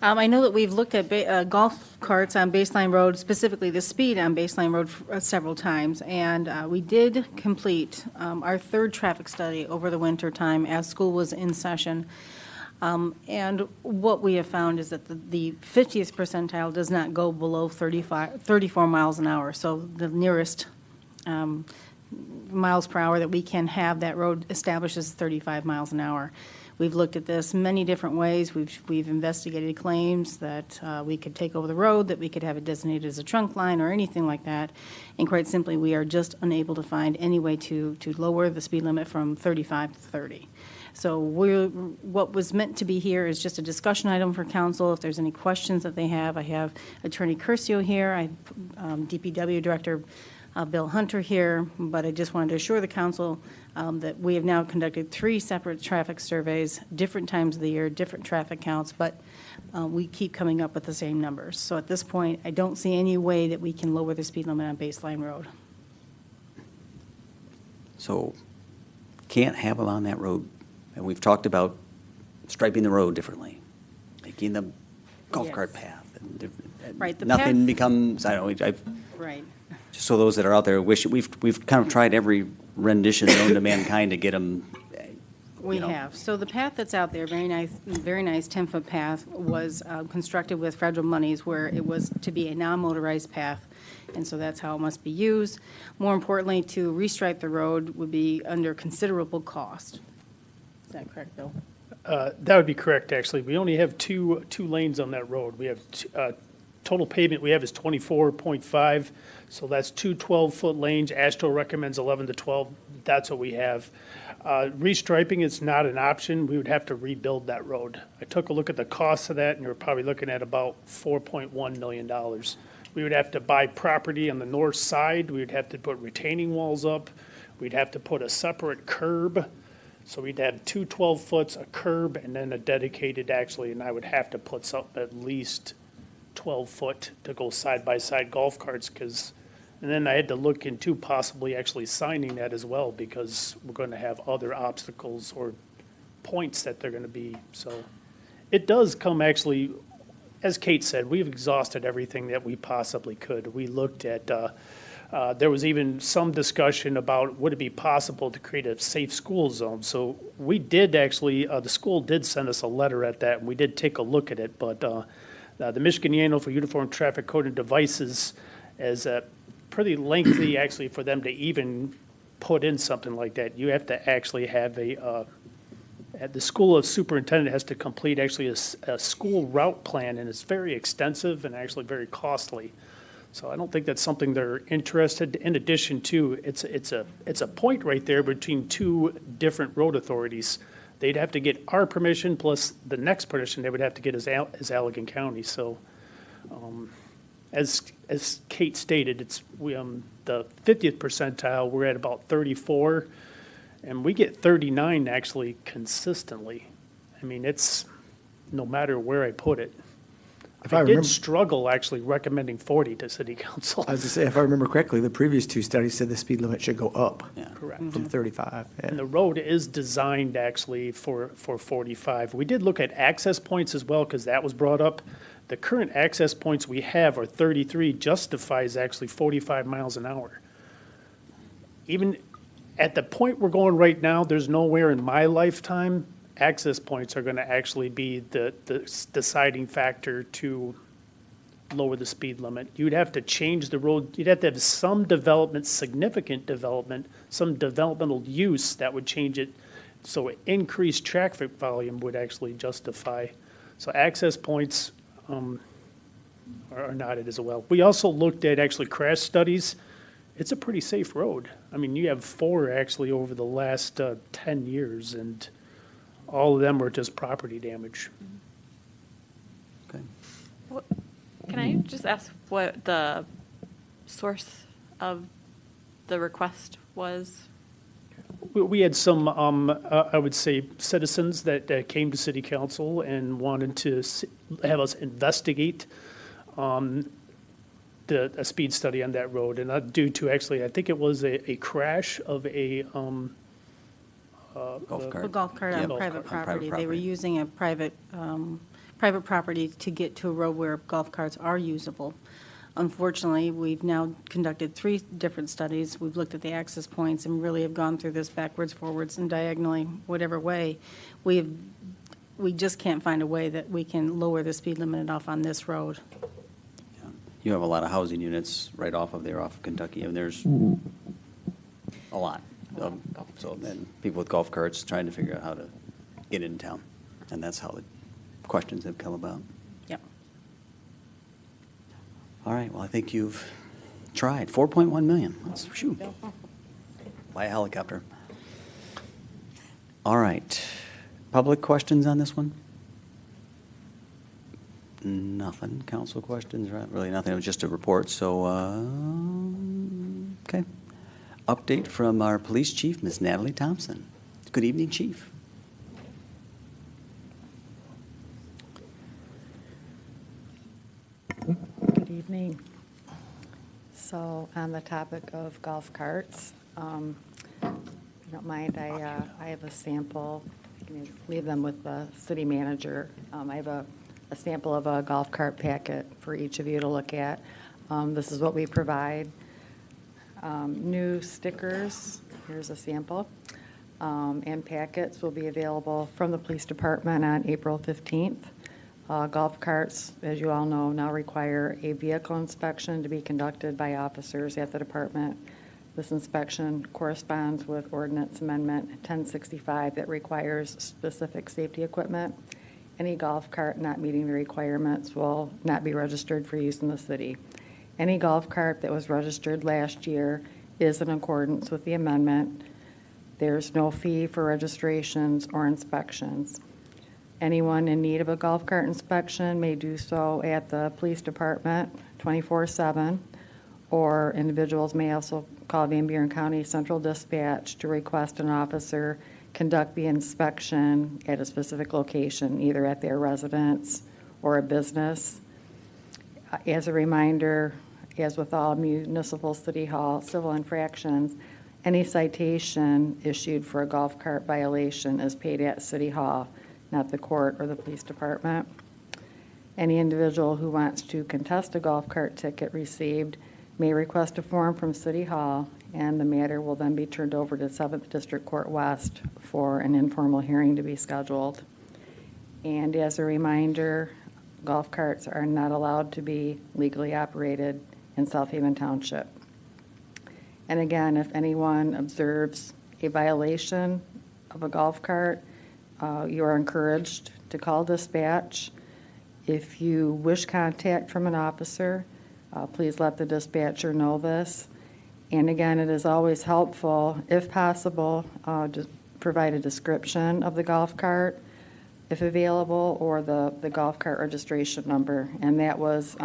I know that we've looked at golf carts on Baseline Road, specifically the speed on Baseline Road several times, and we did complete our third traffic study over the winter time as school was in session. And what we have found is that the 50th percentile does not go below 34 miles an hour. So the nearest miles per hour that we can have that road establishes 35 miles an hour. We've looked at this many different ways. We've investigated claims that we could take over the road, that we could have it designated as a trunk line or anything like that. And quite simply, we are just unable to find any way to lower the speed limit from 35 to 30. So what was meant to be here is just a discussion item for council. If there's any questions that they have, I have Attorney Curcio here, I have DPW Director Bill Hunter here, but I just wanted to assure the council that we have now conducted 3 separate traffic surveys, different times of the year, different traffic counts, but we keep coming up with the same numbers. So at this point, I don't see any way that we can lower the speed limit on Baseline Road.
So can't have them on that road. And we've talked about striping the road differently, making the golf cart path. And
Right, the
nothing
path-
becomes, I don't know,
Right.
just so those that are out there wish, we've kind of tried every rendition known to mankind to get them.
We have. So the path that's out there, very nice 10-foot path, was constructed with federal monies where it was to be a non-motorized path, and so that's how it must be used. More importantly, to restripe the road would be under considerable cost. Is that correct, Bill?
That would be correct, actually. We only have two lanes on that road. We have, total pavement we have is 24.5, so that's 2 12-foot lanes. AASHTO recommends 11 to 12. That's what we have. Restriping is not an option. We would have to rebuild that road. I took a look at the cost of that, and you're probably looking at about $4.1 million. We would have to buy property on the north side. We would have to put retaining walls up. We'd have to put a separate curb. So we'd have 2 12-foots, a curb, and then a dedicated, actually, and I would have to put something at least 12-foot to go side-by-side golf carts, and then I had to look into possibly actually signing that as well, because we're going to have other obstacles or points that they're going to be. So it does come actually, as Kate said, we've exhausted everything that we possibly could. We looked at, there was even some discussion about would it be possible to create a safe school zone. So we did actually, the school did send us a letter at that, and we did take a look at it, but the Michigan Manual for Uniform Traffic Code and Devices is pretty lengthy, actually, for them to even put in something like that. You have to actually have the School of Superintendent has to complete actually a school route plan, and it's very extensive and actually very costly. So I don't think that's something they're interested. In addition to, it's a point right there between 2 different road authorities. They'd have to get our permission, plus the next permission they would have to get is Allegan County. So, as Kate stated, it's the 50th percentile. We're at about 34, and we get 39 actually consistently. I mean, it's no matter where I put it. I did struggle actually recommending 40 to City Council.
I was going to say, if I remember correctly, the previous 2 studies said the speed limit should go up.
Correct.
From 35. Yeah.
And the road is designed actually for 45. We did look at access points as well, because that was brought up. The current access points we have are 33, justifies actually 45 miles an hour. Even at the point we're going right now, there's nowhere in my lifetime access points are going to actually be the deciding factor to lower the speed limit. You'd have to change the road, you'd have to have some development, significant development, some developmental use that would change it, so increased traffic volume would actually justify. So access points are not it as well. We also looked at actually crash studies. It's a pretty safe road. I mean, you have 4 actually over the last 10 years, and all of them were just property damage.
Can I just ask what the source of the request was?
We had some, I would say, citizens that came to city council and wanted to have us investigate a speed study on that road, and due to actually, I think it was a crash of a
Golf cart.
A golf cart on
Yep.
private
On private
property. They were
property.
using a private property to get to a road where golf carts are usable. Unfortunately, we've now conducted 3 different studies. We've looked at the access points and really have gone through this backwards, forwards, and diagonally, whatever way. We just can't find a way that we can lower the speed limit enough on this road.
You have a lot of housing units right off of there, off of Kentucky, and there's a lot. So then people with golf carts trying to figure out how to get in town, and that's how the questions have come about.
Yep.
All right, well, I think you've tried. 4.1 million. That's, phew. Buy a helicopter. All right. Public questions on this one? Nothing. Council questions? Right? Really nothing. It was just a report. So, okay. Update from our police chief, Ms. Natalie Thompson. Good evening, Chief.
Good evening. So on the topic of golf carts, if you don't mind, I have a sample. I can leave them with the city manager. I have a sample of a golf cart packet for each of you to look at. This is what we provide. New stickers, here's a sample, and packets will be available from the police department on April 15th. Golf carts, as you all know, now require a vehicle inspection to be conducted by officers at the department. This inspection corresponds with Ordinance Amendment 1065 that requires specific safety equipment. Any golf cart not meeting the requirements will not be registered for use in the city. Any golf cart that was registered last year is in accordance with the amendment. There's no fee for registrations or inspections. Anyone in need of a golf cart inspection may do so at the police department 24/7, or individuals may also call Van Buren County Central Dispatch to request an officer conduct the inspection at a specific location, either at their residence or a business. As a reminder, as with all municipal city hall civil infractions, any citation issued for a golf cart violation is paid at City Hall, not the court or the police department. Any individual who wants to contest a golf cart ticket received may request a form from City Hall, and the matter will then be turned over to 7th District Court West for an informal hearing to be scheduled. And as a reminder, golf carts are not allowed to be legally operated in South Haven Township. And again, if anyone observes a violation of a golf cart, you are encouraged to call dispatch. If you wish contact from an officer, please let the dispatcher know this. And again, it is always helpful, if possible, to provide a description of the golf cart, if available, or the golf cart registration number. And that was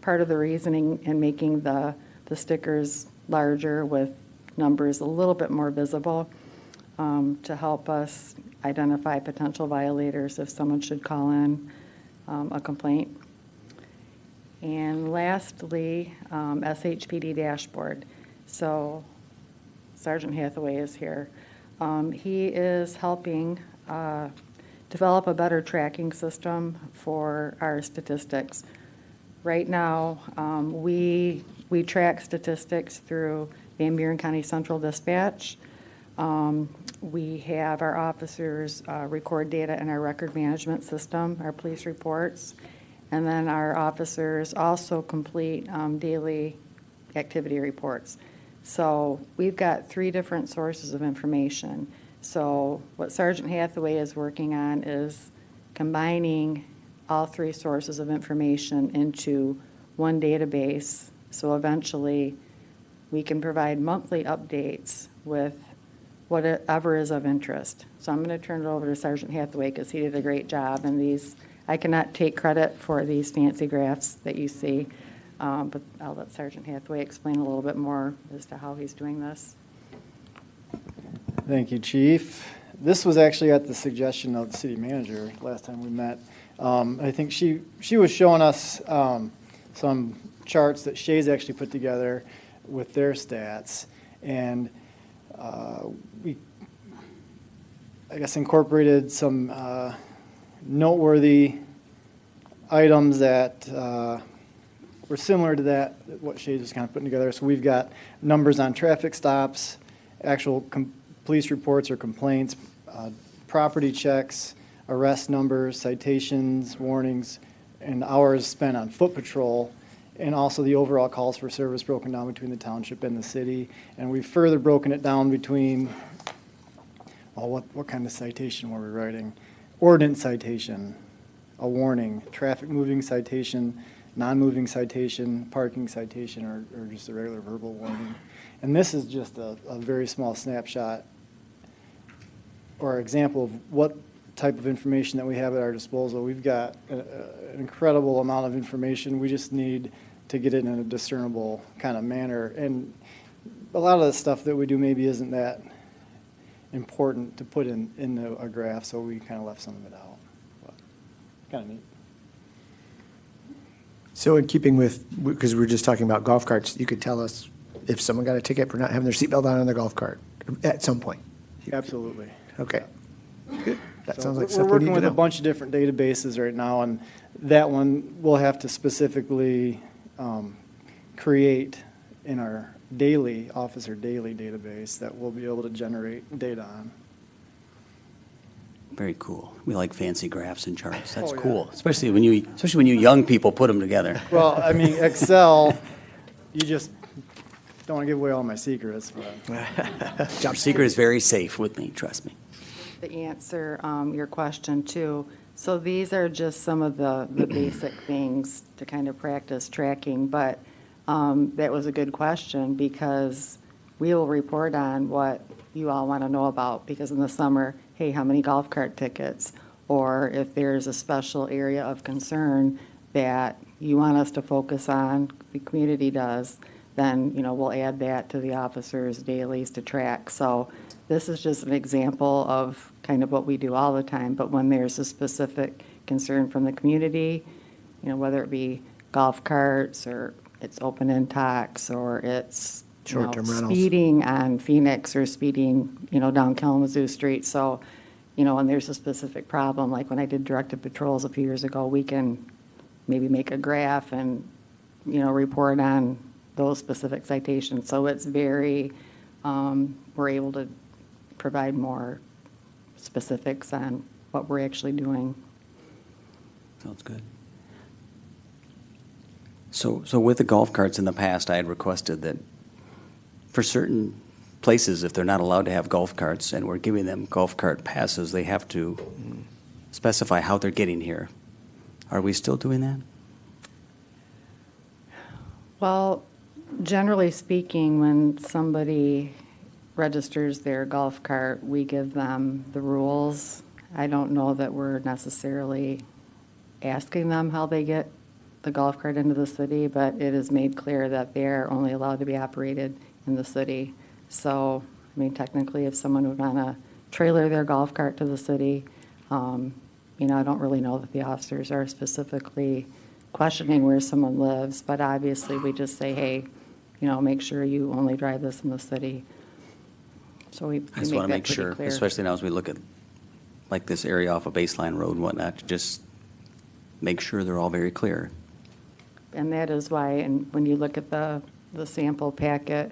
part of the reasoning in making the stickers larger with numbers a little bit more visible, to help us identify potential violators if someone should call in a complaint. And lastly, SHPD dashboard. So Sergeant Hathaway is here. He is helping develop a better tracking system for our statistics. Right now, we track statistics through Van Buren County Central Dispatch. We have our officers record data in our record management system, our police reports, and then our officers also complete daily activity reports. So we've got 3 different sources of information. So what Sergeant Hathaway is working on is combining all 3 sources of information into one database. So eventually we can provide monthly updates with whatever is of interest. So I'm going to turn it over to Sergeant Hathaway because he did a great job. And these, I cannot take credit for these fancy graphs that you see, but I'll let Sergeant Hathaway explain a little bit more as to how he's doing this.
Thank you, Chief. This was actually at the suggestion of the city manager last time we met. I think she was showing us some charts that Shay's actually put together with their stats, and we, I guess, incorporated some noteworthy items that were similar to that, what Shay's was kind of putting together. So we've got numbers on traffic stops, actual police reports or complaints, property checks, arrest numbers, citations, warnings, and hours spent on foot patrol, and also the overall calls for service broken down between the township and the city. And we've further broken it down between, well, what kind of citation were we writing? Ordinance citation, a warning, traffic moving citation, non-moving citation, parking citation, or just a regular verbal warning. And this is just a very small snapshot or example of what type of information that we have at our disposal. We've got an incredible amount of information. We just need to get it in a discernible kind of manner. And a lot of the stuff that we do maybe isn't that important to put in a graph, so we kind of left some of it out. But kind of neat.
So in keeping with, because we were just talking about golf carts, you could tell us if someone got a ticket for not having their seatbelt on their golf cart at some point.
Absolutely.
Okay. Good. That
So
sounds like
we're
stuff we
working
need to
with a
know.
bunch of different databases right now, and that one we'll have to specifically create in our daily, officer daily database that we'll be able to generate data on.
Very cool. We like fancy graphs and charts. That's
Oh, yeah.
cool, especially when you young people put them together.
Well, I mean, Excel, you just don't want to give away all my secrets, but.
Job secret is very safe with me, trust me.
To answer your question too, so these are just some of the basic things to kind of practice tracking, but that was a good question because we will report on what you all want to know about, because in the summer, hey, how many golf cart tickets? Or if there's a special area of concern that you want us to focus on, the community does, then, we'll add that to the officers' dailies to track. So this is just an example of kind of what we do all the time, but when there's a specific concern from the community, whether it be golf carts or it's open-end tax or it's
Short-term rentals.
speeding on Phoenix or speeding, down Kalamazoo Street. So, when there's a specific problem, like when I did directed patrols a few years ago, we can maybe make a graph and, report on those specific citations. So it's very, we're able to provide more specifics on what we're actually doing.
Sounds good. So with the golf carts in the past, I had requested that for certain places, if they're not allowed to have golf carts and we're giving them golf cart passes, they have to specify how they're getting here. Are we still doing that?
Well, generally speaking, when somebody registers their golf cart, we give them the rules. I don't know that we're necessarily asking them how they get the golf cart into the city, but it is made clear that they're only allowed to be operated in the city. So, technically, if someone would want to trailer their golf cart to the city, I don't really know that the officers are specifically questioning where someone lives, but obviously we just say, hey, make sure you only drive this in the city. So we
I just
make
want to
that
make
pretty
sure,
clear.
especially now as we look at like this area off of Baseline Road and whatnot, to just make sure they're all very clear.
And that is why, and when you look at the sample packet,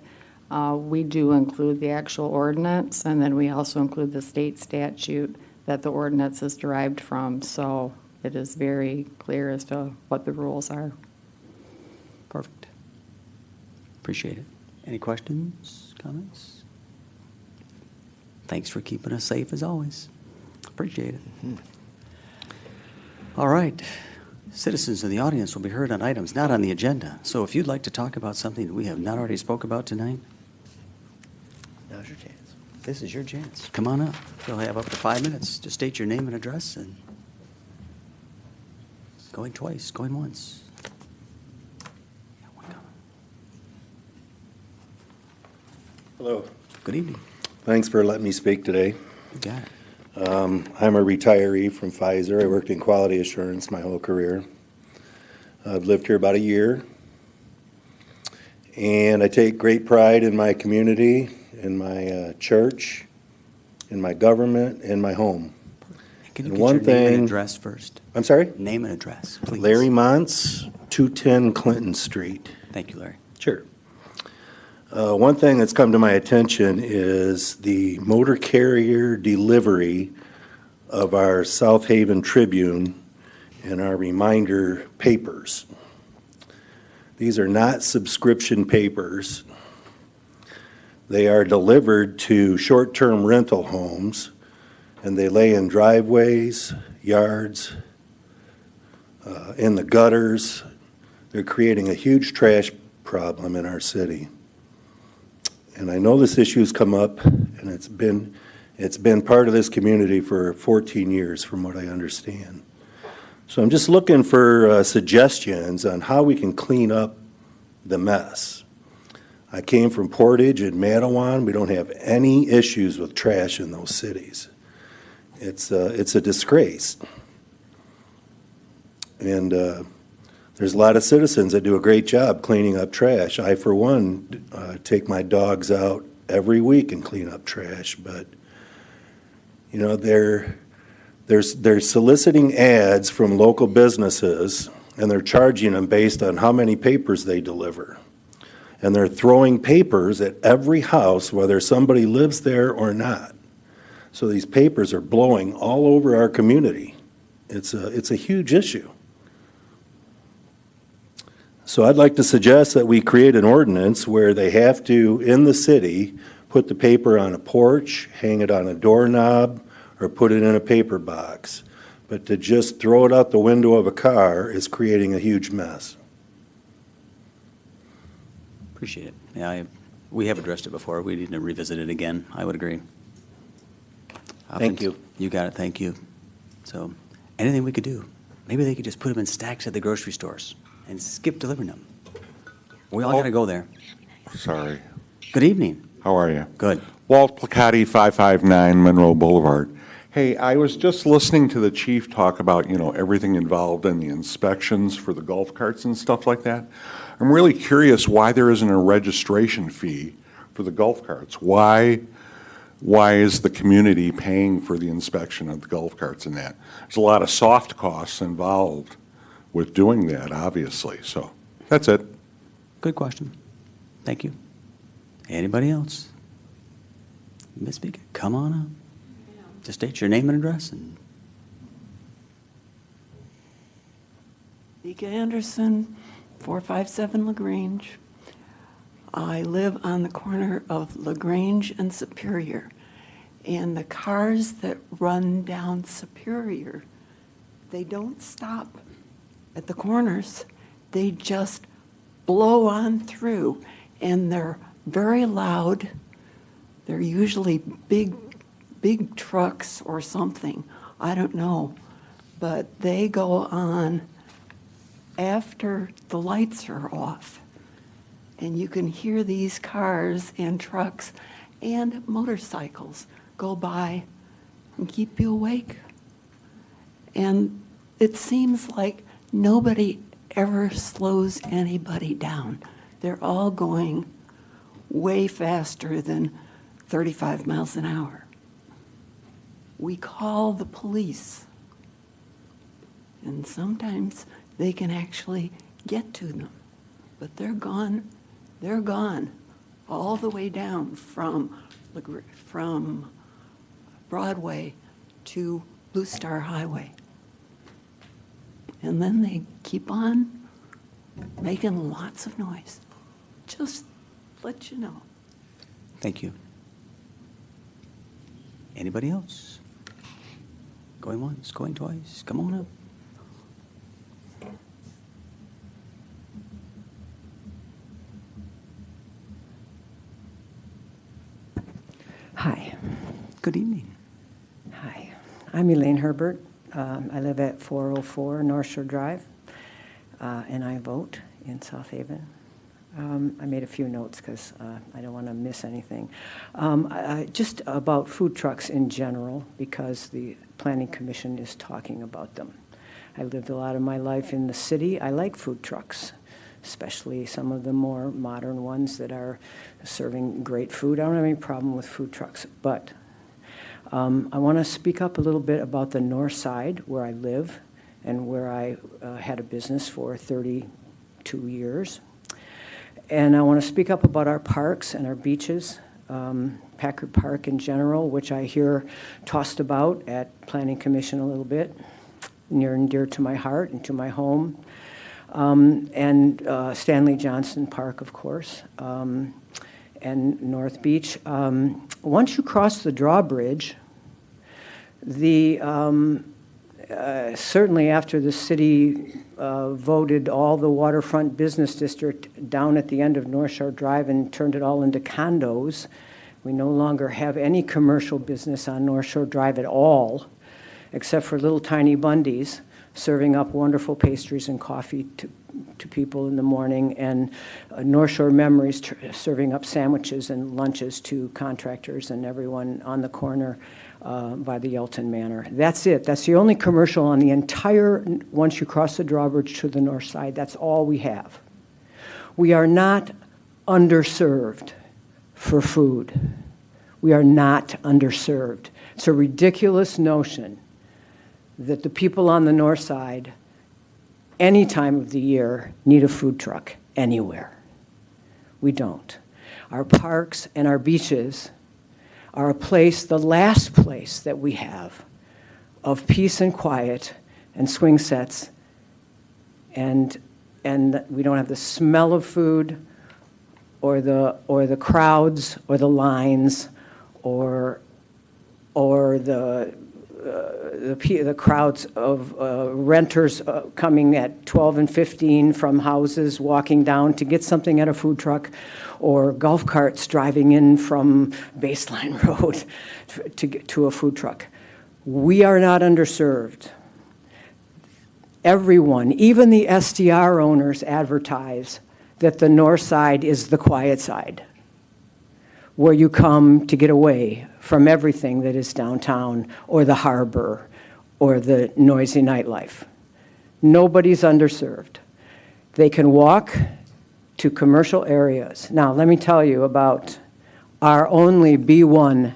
we do include the actual ordinance, and then we also include the state statute that the ordinance is derived from. So it is very clear as to what the rules are.
Perfect. Appreciate it. Any questions, comments? Thanks for keeping us safe as always. Appreciate it. All right. Citizens in the audience will be heard on items not on the agenda. So if you'd like to talk about something that we have not already spoke about tonight,
Now's your chance.
this is your chance. Come on up. You'll have up to 5 minutes to state your name and address, and going twice, going once.
Hello.
Good evening.
Thanks for letting me speak today.
You got it.
I'm a retiree from Pfizer. I worked in quality assurance my whole career. I've lived here about a year. And I take great pride in my community, in my church, in my government, in my home.
Can you
And
get
one
your name and
thing-
address first?
I'm sorry?
Name and address, please.
Larry Montz, 210 Clinton Street.
Thank you, Larry.
Sure. One thing that's come to my attention is the motor carrier delivery of our South Haven Tribune and our reminder papers. These are not subscription papers. They are delivered to short-term rental homes, and they lay in driveways, yards, in the gutters. They're creating a huge trash problem in our city. And I know this issue's come up, and it's been part of this community for 14 years, from what I understand. So I'm just looking for suggestions on how we can clean up the mess. I came from Portage and Matawan. We don't have any issues with trash in those cities. It's a disgrace. And there's a lot of citizens that do a great job cleaning up trash. I, for one, take my dogs out every week and clean up trash. But, you know, they're soliciting ads from local businesses, and they're charging them based on how many papers they deliver. And they're throwing papers at every house, whether somebody lives there or not. So these papers are blowing all over our community. It's a huge issue. So I'd like to suggest that we create an ordinance where they have to, in the city, put the paper on a porch, hang it on a doorknob, or put it in a paper box. But to just throw it out the window of a car is creating a huge mess.
Appreciate it. Yeah, we have addressed it before. We need to revisit it again. I would agree.
Thank you.
You got it. Thank you. So, anything we could do. Maybe they could just put them in stacks at the grocery stores and skip delivering them. We all got to go there.
Sorry.
Good evening.
How are you?
Good.
Walt Placati, 559 Monroe Boulevard. Hey, I was just listening to the chief talk about, everything involved in the inspections for the golf carts and stuff like that. I'm really curious why there isn't a registration fee for the golf carts. Why is the community paying for the inspection of the golf carts and that? There's a lot of soft costs involved with doing that, obviously. So that's it.
Good question. Thank you. Anybody else? Ms. Speaker, come on up. Just state your name and address.
Nika Anderson, 457 LaGrange. I live on the corner of LaGrange and Superior. And the cars that run down Superior, they don't stop at the corners. They just blow on through. And they're very loud. They're usually big trucks or something. I don't know. But they go on after the lights are off. And you can hear these cars and trucks and motorcycles go by and keep you awake. And it seems like nobody ever slows anybody down. They're all going way faster than 35 miles an hour. we call the police. And sometimes they can actually get to them, but they're gone all the way down from Broadway to Blue Star Highway. And then they keep on making lots of noise. Just let you know.
Thank you. Anybody else? Going once, going twice, come on up.
Hi.
Good evening.
Hi. I'm Elaine Herbert. I live at 404 North Shore Drive, and I vote in South Haven. I made a few notes because I don't want to miss anything. Just about food trucks in general, because the Planning Commission is talking about them. I lived a lot of my life in the city. I like food trucks, especially some of the more modern ones that are serving great food. I don't have any problem with food trucks, but I want to speak up a little bit about the north side where I live and where I had a business for 32 years. And I want to speak up about our parks and our beaches, Packard Park in general, which I hear tossed about at Planning Commission a little bit, near and dear to my heart and to my home. And Stanley Johnson Park, of course, and North Beach. Once you cross the drawbridge, certainly after the city voted all the waterfront business district down at the end of North Shore Drive and turned it all into condos, we no longer have any commercial business on North Shore Drive at all, except for little tiny Bundy's serving up wonderful pastries and coffee to people in the morning, and North Shore Memories serving up sandwiches and lunches to contractors and everyone on the corner by the Yelton Manor. That's it. That's the only commercial on the entire, once you cross the drawbridge to the north side, that's all we have. We are not underserved for food. We are not underserved. It's a ridiculous notion that the people on the north side, any time of the year, need a food truck anywhere. We don't. Our parks and our beaches are a place, the last place that we have of peace and quiet and swing sets, and we don't have the smell of food or the crowds or the lines or the crowds of renters coming at 12 and 15 from houses, walking down to get something at a food truck, or golf carts driving in from Baseline Road to get to a food truck. We are not underserved. Everyone, even the SDR owners, advertise that the north side is the quiet side, where you come to get away from everything that is downtown or the harbor or the noisy nightlife. Nobody's underserved. They can walk to commercial areas. Now, let me tell you about our only B1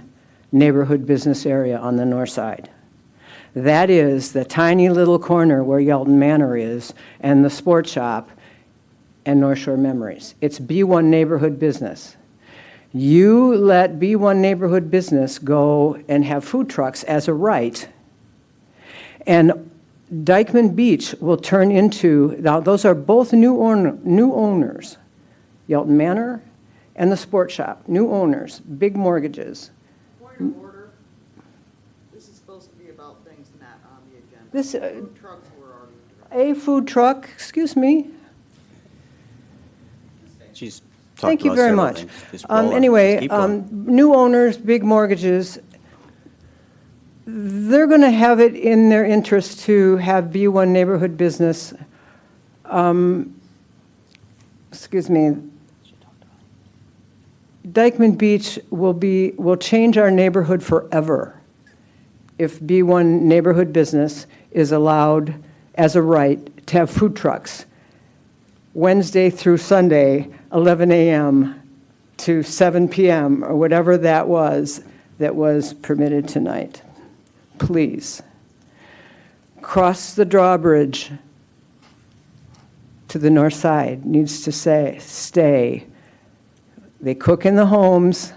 neighborhood business area on the north side. That is the tiny little corner where Yelton Manor is and the sports shop and North Shore Memories. It's B1 neighborhood business. You let B1 neighborhood business go and have food trucks as a right, and Dykeman Beach will turn into, now those are both new owners, Yelton Manor and the sports shop, new owners, big mortgages.
Point of order, this is supposed to be about things not on the agenda.
This,
Food trucks were already.
A food truck, excuse me.
She's
Thank you very much. Anyway, new owners, big mortgages, they're going to have it in their interest to have B1 neighborhood business. Excuse me. Dykeman Beach will change our neighborhood forever if B1 neighborhood business is allowed as a right to have food trucks Wednesday through Sunday, 11 a.m. to 7 p.m. or whatever that was permitted tonight. please, cross the drawbridge to the north side, needs to stay. They cook in the homes,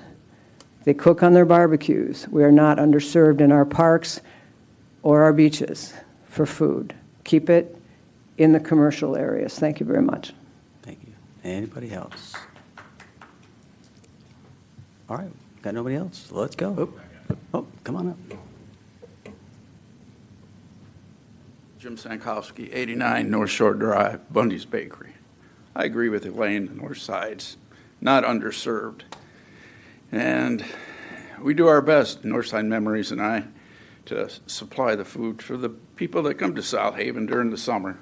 they cook on their barbecues. We are not underserved in our parks or our beaches for food. Keep it in the commercial areas. Thank you very much.
Thank you. Anybody else? All right, got nobody else? Let's go. Oh, come on up.
Jim Sankowski, 89 North Shore Drive, Bundy's Bakery. I agree with Elaine, the north side's not underserved. And we do our best, Northside Memories and I, to supply the food for the people that come to South Haven during the summer.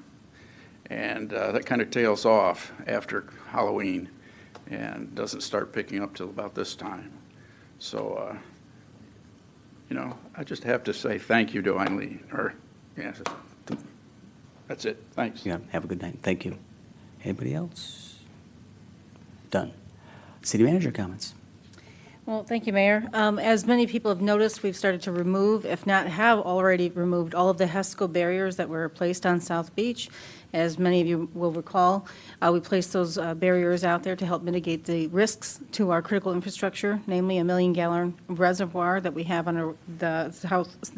And that kind of tails off after Halloween and doesn't start picking up till about this time. So, I just have to say thank you to Eileen, that's it. Thanks.
Yeah, have a good night. Thank you. Anybody else? Done. City manager comments.
Well, thank you, Mayor. As many people have noticed, we've started to remove, if not have already removed, all of the HESCO barriers that were placed on South Beach. As many of you will recall, we placed those barriers out there to help mitigate the risks to our critical infrastructure, namely a 1 million-gallon reservoir that we have on the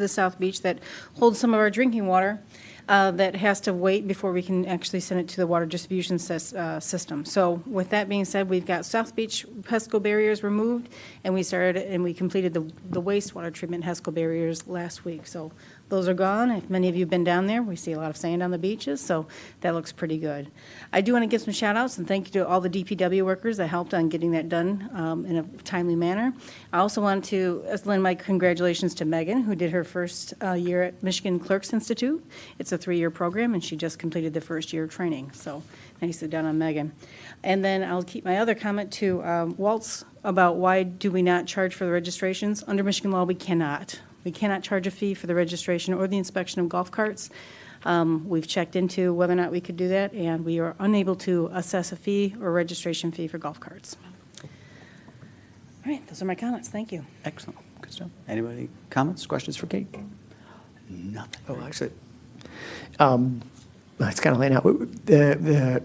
South Beach that holds some of our drinking water. That has to wait before we can actually send it to the water distribution system. So with that being said, we've got South Beach HESCO barriers removed, and we completed the wastewater treatment HESCO barriers last week. So those are gone. If many of you have been down there, we see a lot of sand on the beaches, so that looks pretty good. I do want to give some shout outs and thank you to all the DPW workers that helped on getting that done in a timely manner. I also want to lend my congratulations to Megan, who did her first year at Michigan Clerks Institute. It's a 3-year program, and she just completed the first year of training, so nicely done on Megan. And then I'll keep my other comment to Waltz about why do we not charge for the registrations. Under Michigan law, we cannot. We cannot charge a fee for the registration or the inspection of golf carts. We've checked into whether or not we could do that, and we are unable to assess a fee or registration fee for golf carts. All right, those are my comments. Thank you.
Excellent. Good stuff. Anybody comments, questions for Kate? Nothing.
Oh, actually, it's kind of laying out. The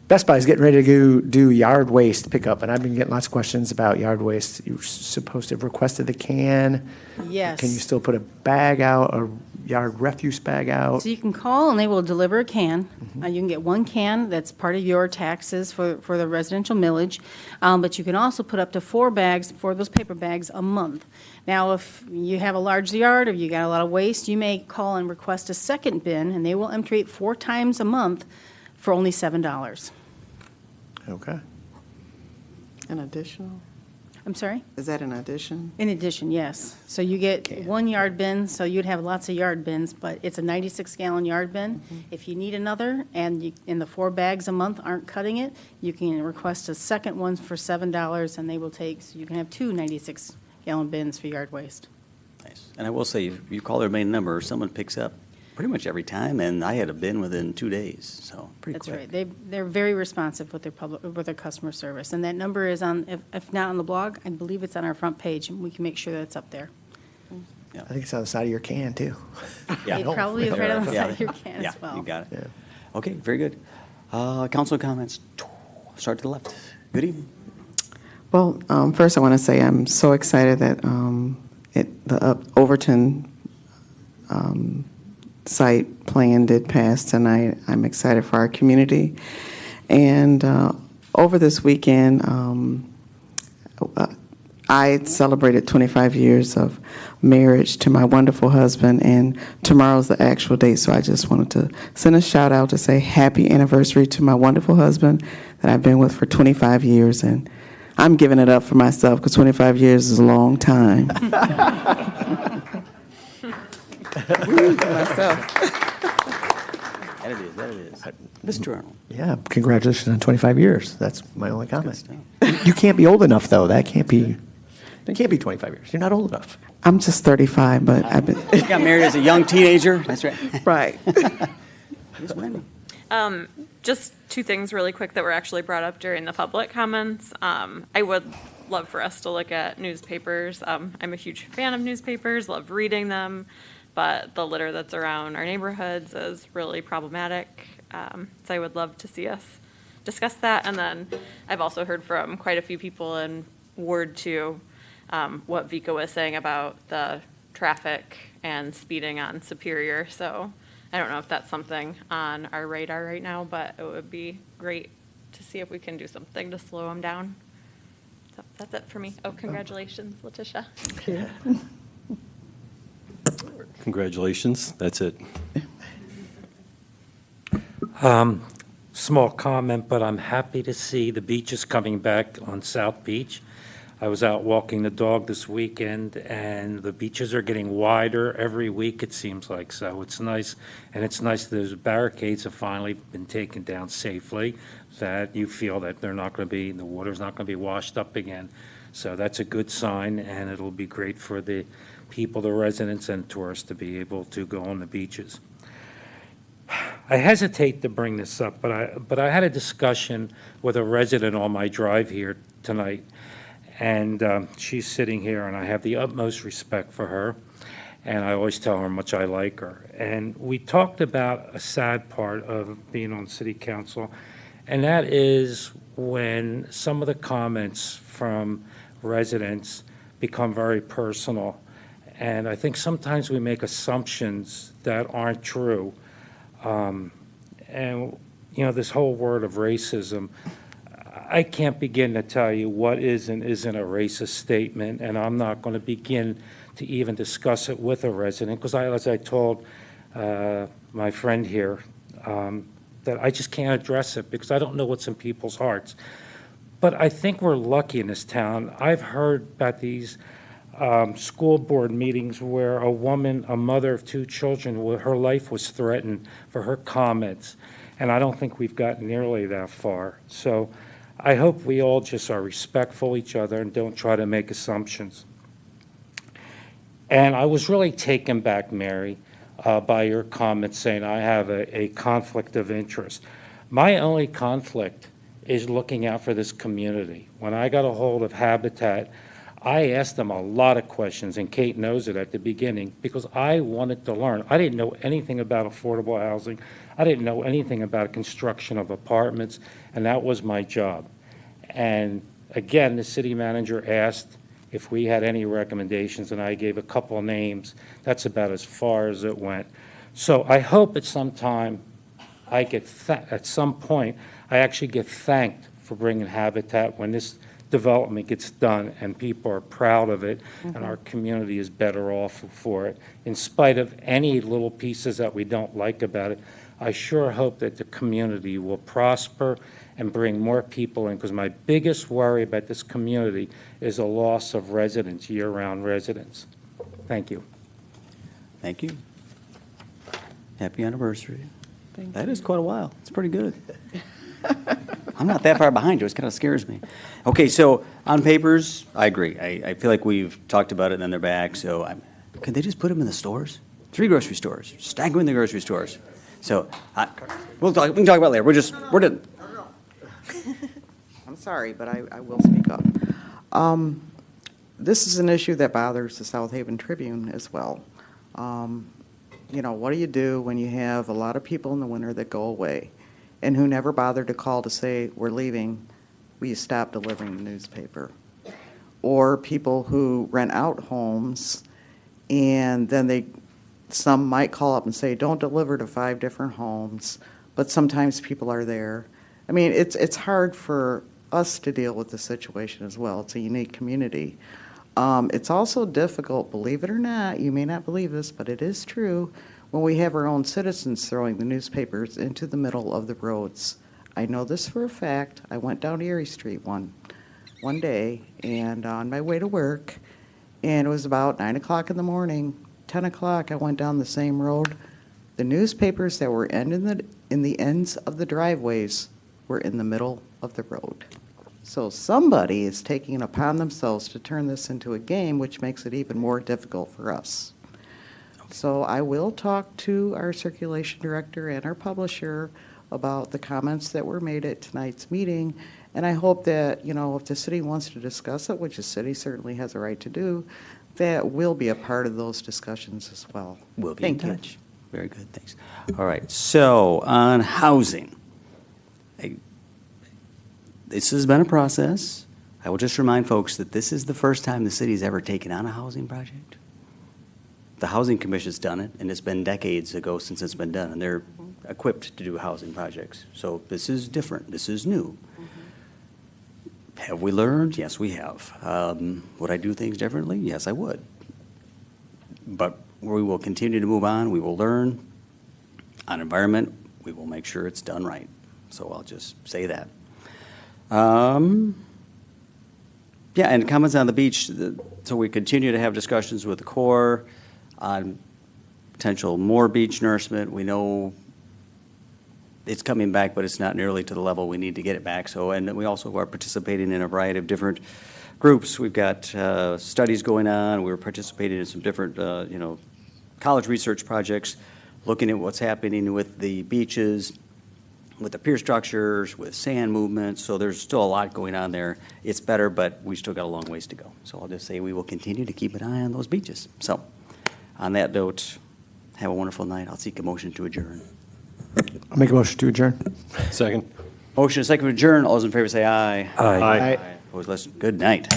Best Buy is getting ready to go do yard waste pickup, and I've been getting lots of questions about yard waste. You're supposed to have requested the can.
Yes.
Can you still put a bag out, a yard refuse bag out?
So you can call and they will deliver a can. You can get 1 can that's part of your taxes for the residential millage. But you can also put up to 4 bags, 4 of those paper bags a month. Now, if you have a large yard or you got a lot of waste, you may call and request a second bin, and they will empty it 4 times a month for only $7.
Okay.
An additional?
I'm sorry?
Is that an addition?
In addition, yes. So you get 1 yard bin, so you'd have lots of yard bins, but it's a 96-gallon yard bin. If you need another, and the 4 bags a month aren't cutting it, you can request a second one for $7, and they will take, so you can have 2 96-gallon bins for yard waste.
Nice. And I will say, if you call their main number, someone picks up pretty much every time, and I had a bin within 2 days, so pretty quick.
That's right. They're very responsive with their customer service, and that number is on, if not on the blog, I believe it's on our front page, and we can make sure that it's up there.
I think it's on the side of your can, too.
Yeah.
It probably is right on the side of your can as well.
You got it. Okay, very good. Council comments. Start to the left. Good evening.
Well, first I want to say I'm so excited that the Overton site plan did pass tonight. I'm excited for our community. And over this weekend, I celebrated 25 years of marriage to my wonderful husband, and tomorrow's the actual date, so I just wanted to send a shout out to say happy anniversary to my wonderful husband that I've been with for 25 years, and I'm giving it up for myself because 25 years is a long time.
Myself. That it is. Mr. Arnold.
Yeah, congratulations on 25 years. That's my only comment. You can't be old enough, though. That can't be 25 years. You're not old enough.
I'm just 35, but I've been...
You got married as a young teenager. That's right.
Right.
Ms. Wendy.
Just 2 things really quick that were actually brought up during the public comments. I would love for us to look at newspapers. I'm a huge fan of newspapers, love reading them. but the litter that's around our neighborhoods is really problematic. So I would love to see us discuss that. And then I've also heard from quite a few people in Ward 2 what Vika was saying about the traffic and speeding on Superior. So I don't know if that's something on our radar right now, but it would be great to see if we can do something to slow them down. So that's it for me. Oh, congratulations, Letitia.
Congratulations, that's it.
Small comment, but I'm happy to see the beaches coming back on South Beach. I was out walking the dog this weekend, and the beaches are getting wider every week, it seems like. So it's nice, and it's nice that those barricades have finally been taken down safely, that you feel that they're not going to be, the water's not going to be washed up again. So that's a good sign, and it'll be great for the people, the residents and tourists, to be able to go on the beaches. I hesitate to bring this up, but I had a discussion with a resident on my drive here tonight, and she's sitting here, and I have the utmost respect for her, and I always tell her how much I like her. And we talked about a sad part of being on city council, and that is when some of the comments from residents become very personal. And I think sometimes we make assumptions that aren't true. And, you know, this whole word of racism, I can't begin to tell you what is and isn't a racist statement, and I'm not going to begin to even discuss it with a resident, because as I told my friend here, that I just can't address it because I don't know what's in people's hearts. But I think we're lucky in this town. I've heard about these school board meetings where a woman, a mother of 2 children, her life was threatened for her comments, and I don't think we've gotten nearly that far. So I hope we all just are respectful of each other and don't try to make assumptions. And I was really taken back, Mary, by your comments saying I have a conflict of interest. My only conflict is looking out for this community. When I got a hold of Habitat, I asked them a lot of questions, and Kate knows it at the beginning, because I wanted to learn. I didn't know anything about affordable housing. I didn't know anything about construction of apartments, and that was my job. And again, the city manager asked if we had any recommendations, and I gave a couple names. That's about as far as it went. So I hope at some time I get, at some point, I actually get thanked for bringing Habitat when this development gets done and people are proud of it, and our community is better off for it. In spite of any little pieces that we don't like about it, I sure hope that the community will prosper and bring more people in, because my biggest worry about this community is a loss of residents, year-round residents. Thank you.
Thank you. Happy anniversary.
Thank
That is quite a while. It's pretty good. I'm not that far behind you. It kind of scares me. Okay, so on papers, I agree. I feel like we've talked about it and then they're back. So can they just put them in the stores? 3 grocery stores. Stack them in the grocery stores. So we can talk about it later. We're done.
I'm sorry, but I will speak up. This is an issue that bothers the South Haven Tribune as well. You know, what do you do when you have a lot of people in the winter that go away and who never bothered to call to say, we're leaving, will you stop delivering the newspaper? Or people who rent out homes and then some might call up and say, don't deliver to 5 different homes, but sometimes people are there. I mean, it's hard for us to deal with the situation as well. It's a unique community. It's also difficult, believe it or not, you may not believe this, but it is true, when we have our own citizens throwing the newspapers into the middle of the roads. I know this for a fact. I went down Erie Street one day, and on my way to work, and it was about 9 o'clock in the morning, 10 o'clock, I went down the same road. The newspapers that were in the ends of the driveways were in the middle of the road. So somebody is taking it upon themselves to turn this into a game, which makes it even more difficult for us. So I will talk to our circulation director and our publisher about the comments that were made at tonight's meeting, and I hope that, you know, if the city wants to discuss it, which the city certainly has a right to do,
that will be a part of those discussions as well.
We'll be in
Thank you.
touch. Very good, thanks. All right, so on housing, this has been a process. I will just remind folks that this is the first time the city's ever taken on a housing project. The Housing Commission's done it, and it's been decades ago since it's been done, and they're equipped to do housing projects. So this is different, this is new. Have we learned? Yes, we have. Would I do things differently? Yes, I would. But we will continue to move on, we will learn. On environment, we will make sure it's done right. So I'll just say that. Yeah, and comments on the beach, so we continue to have discussions with the Corps on potential more beach nourishment. We know it's coming back, but it's not nearly to the level we need to get it back. So, and we also are participating in a variety of different groups. We've got studies going on. We're participating in some different, college research projects, looking at what's happening with the beaches, with the pier structures, with sand movements. So there's still a lot going on there. It's better, but we still got a long ways to go. So I'll just say we will continue to keep an eye on those beaches. So on that note, have a wonderful night. I'll seek a motion to adjourn.
I'll make a motion to adjourn.
Second.
Motion and second to adjourn. All those in favor say aye.
Aye.
Opposed, listen. Good night.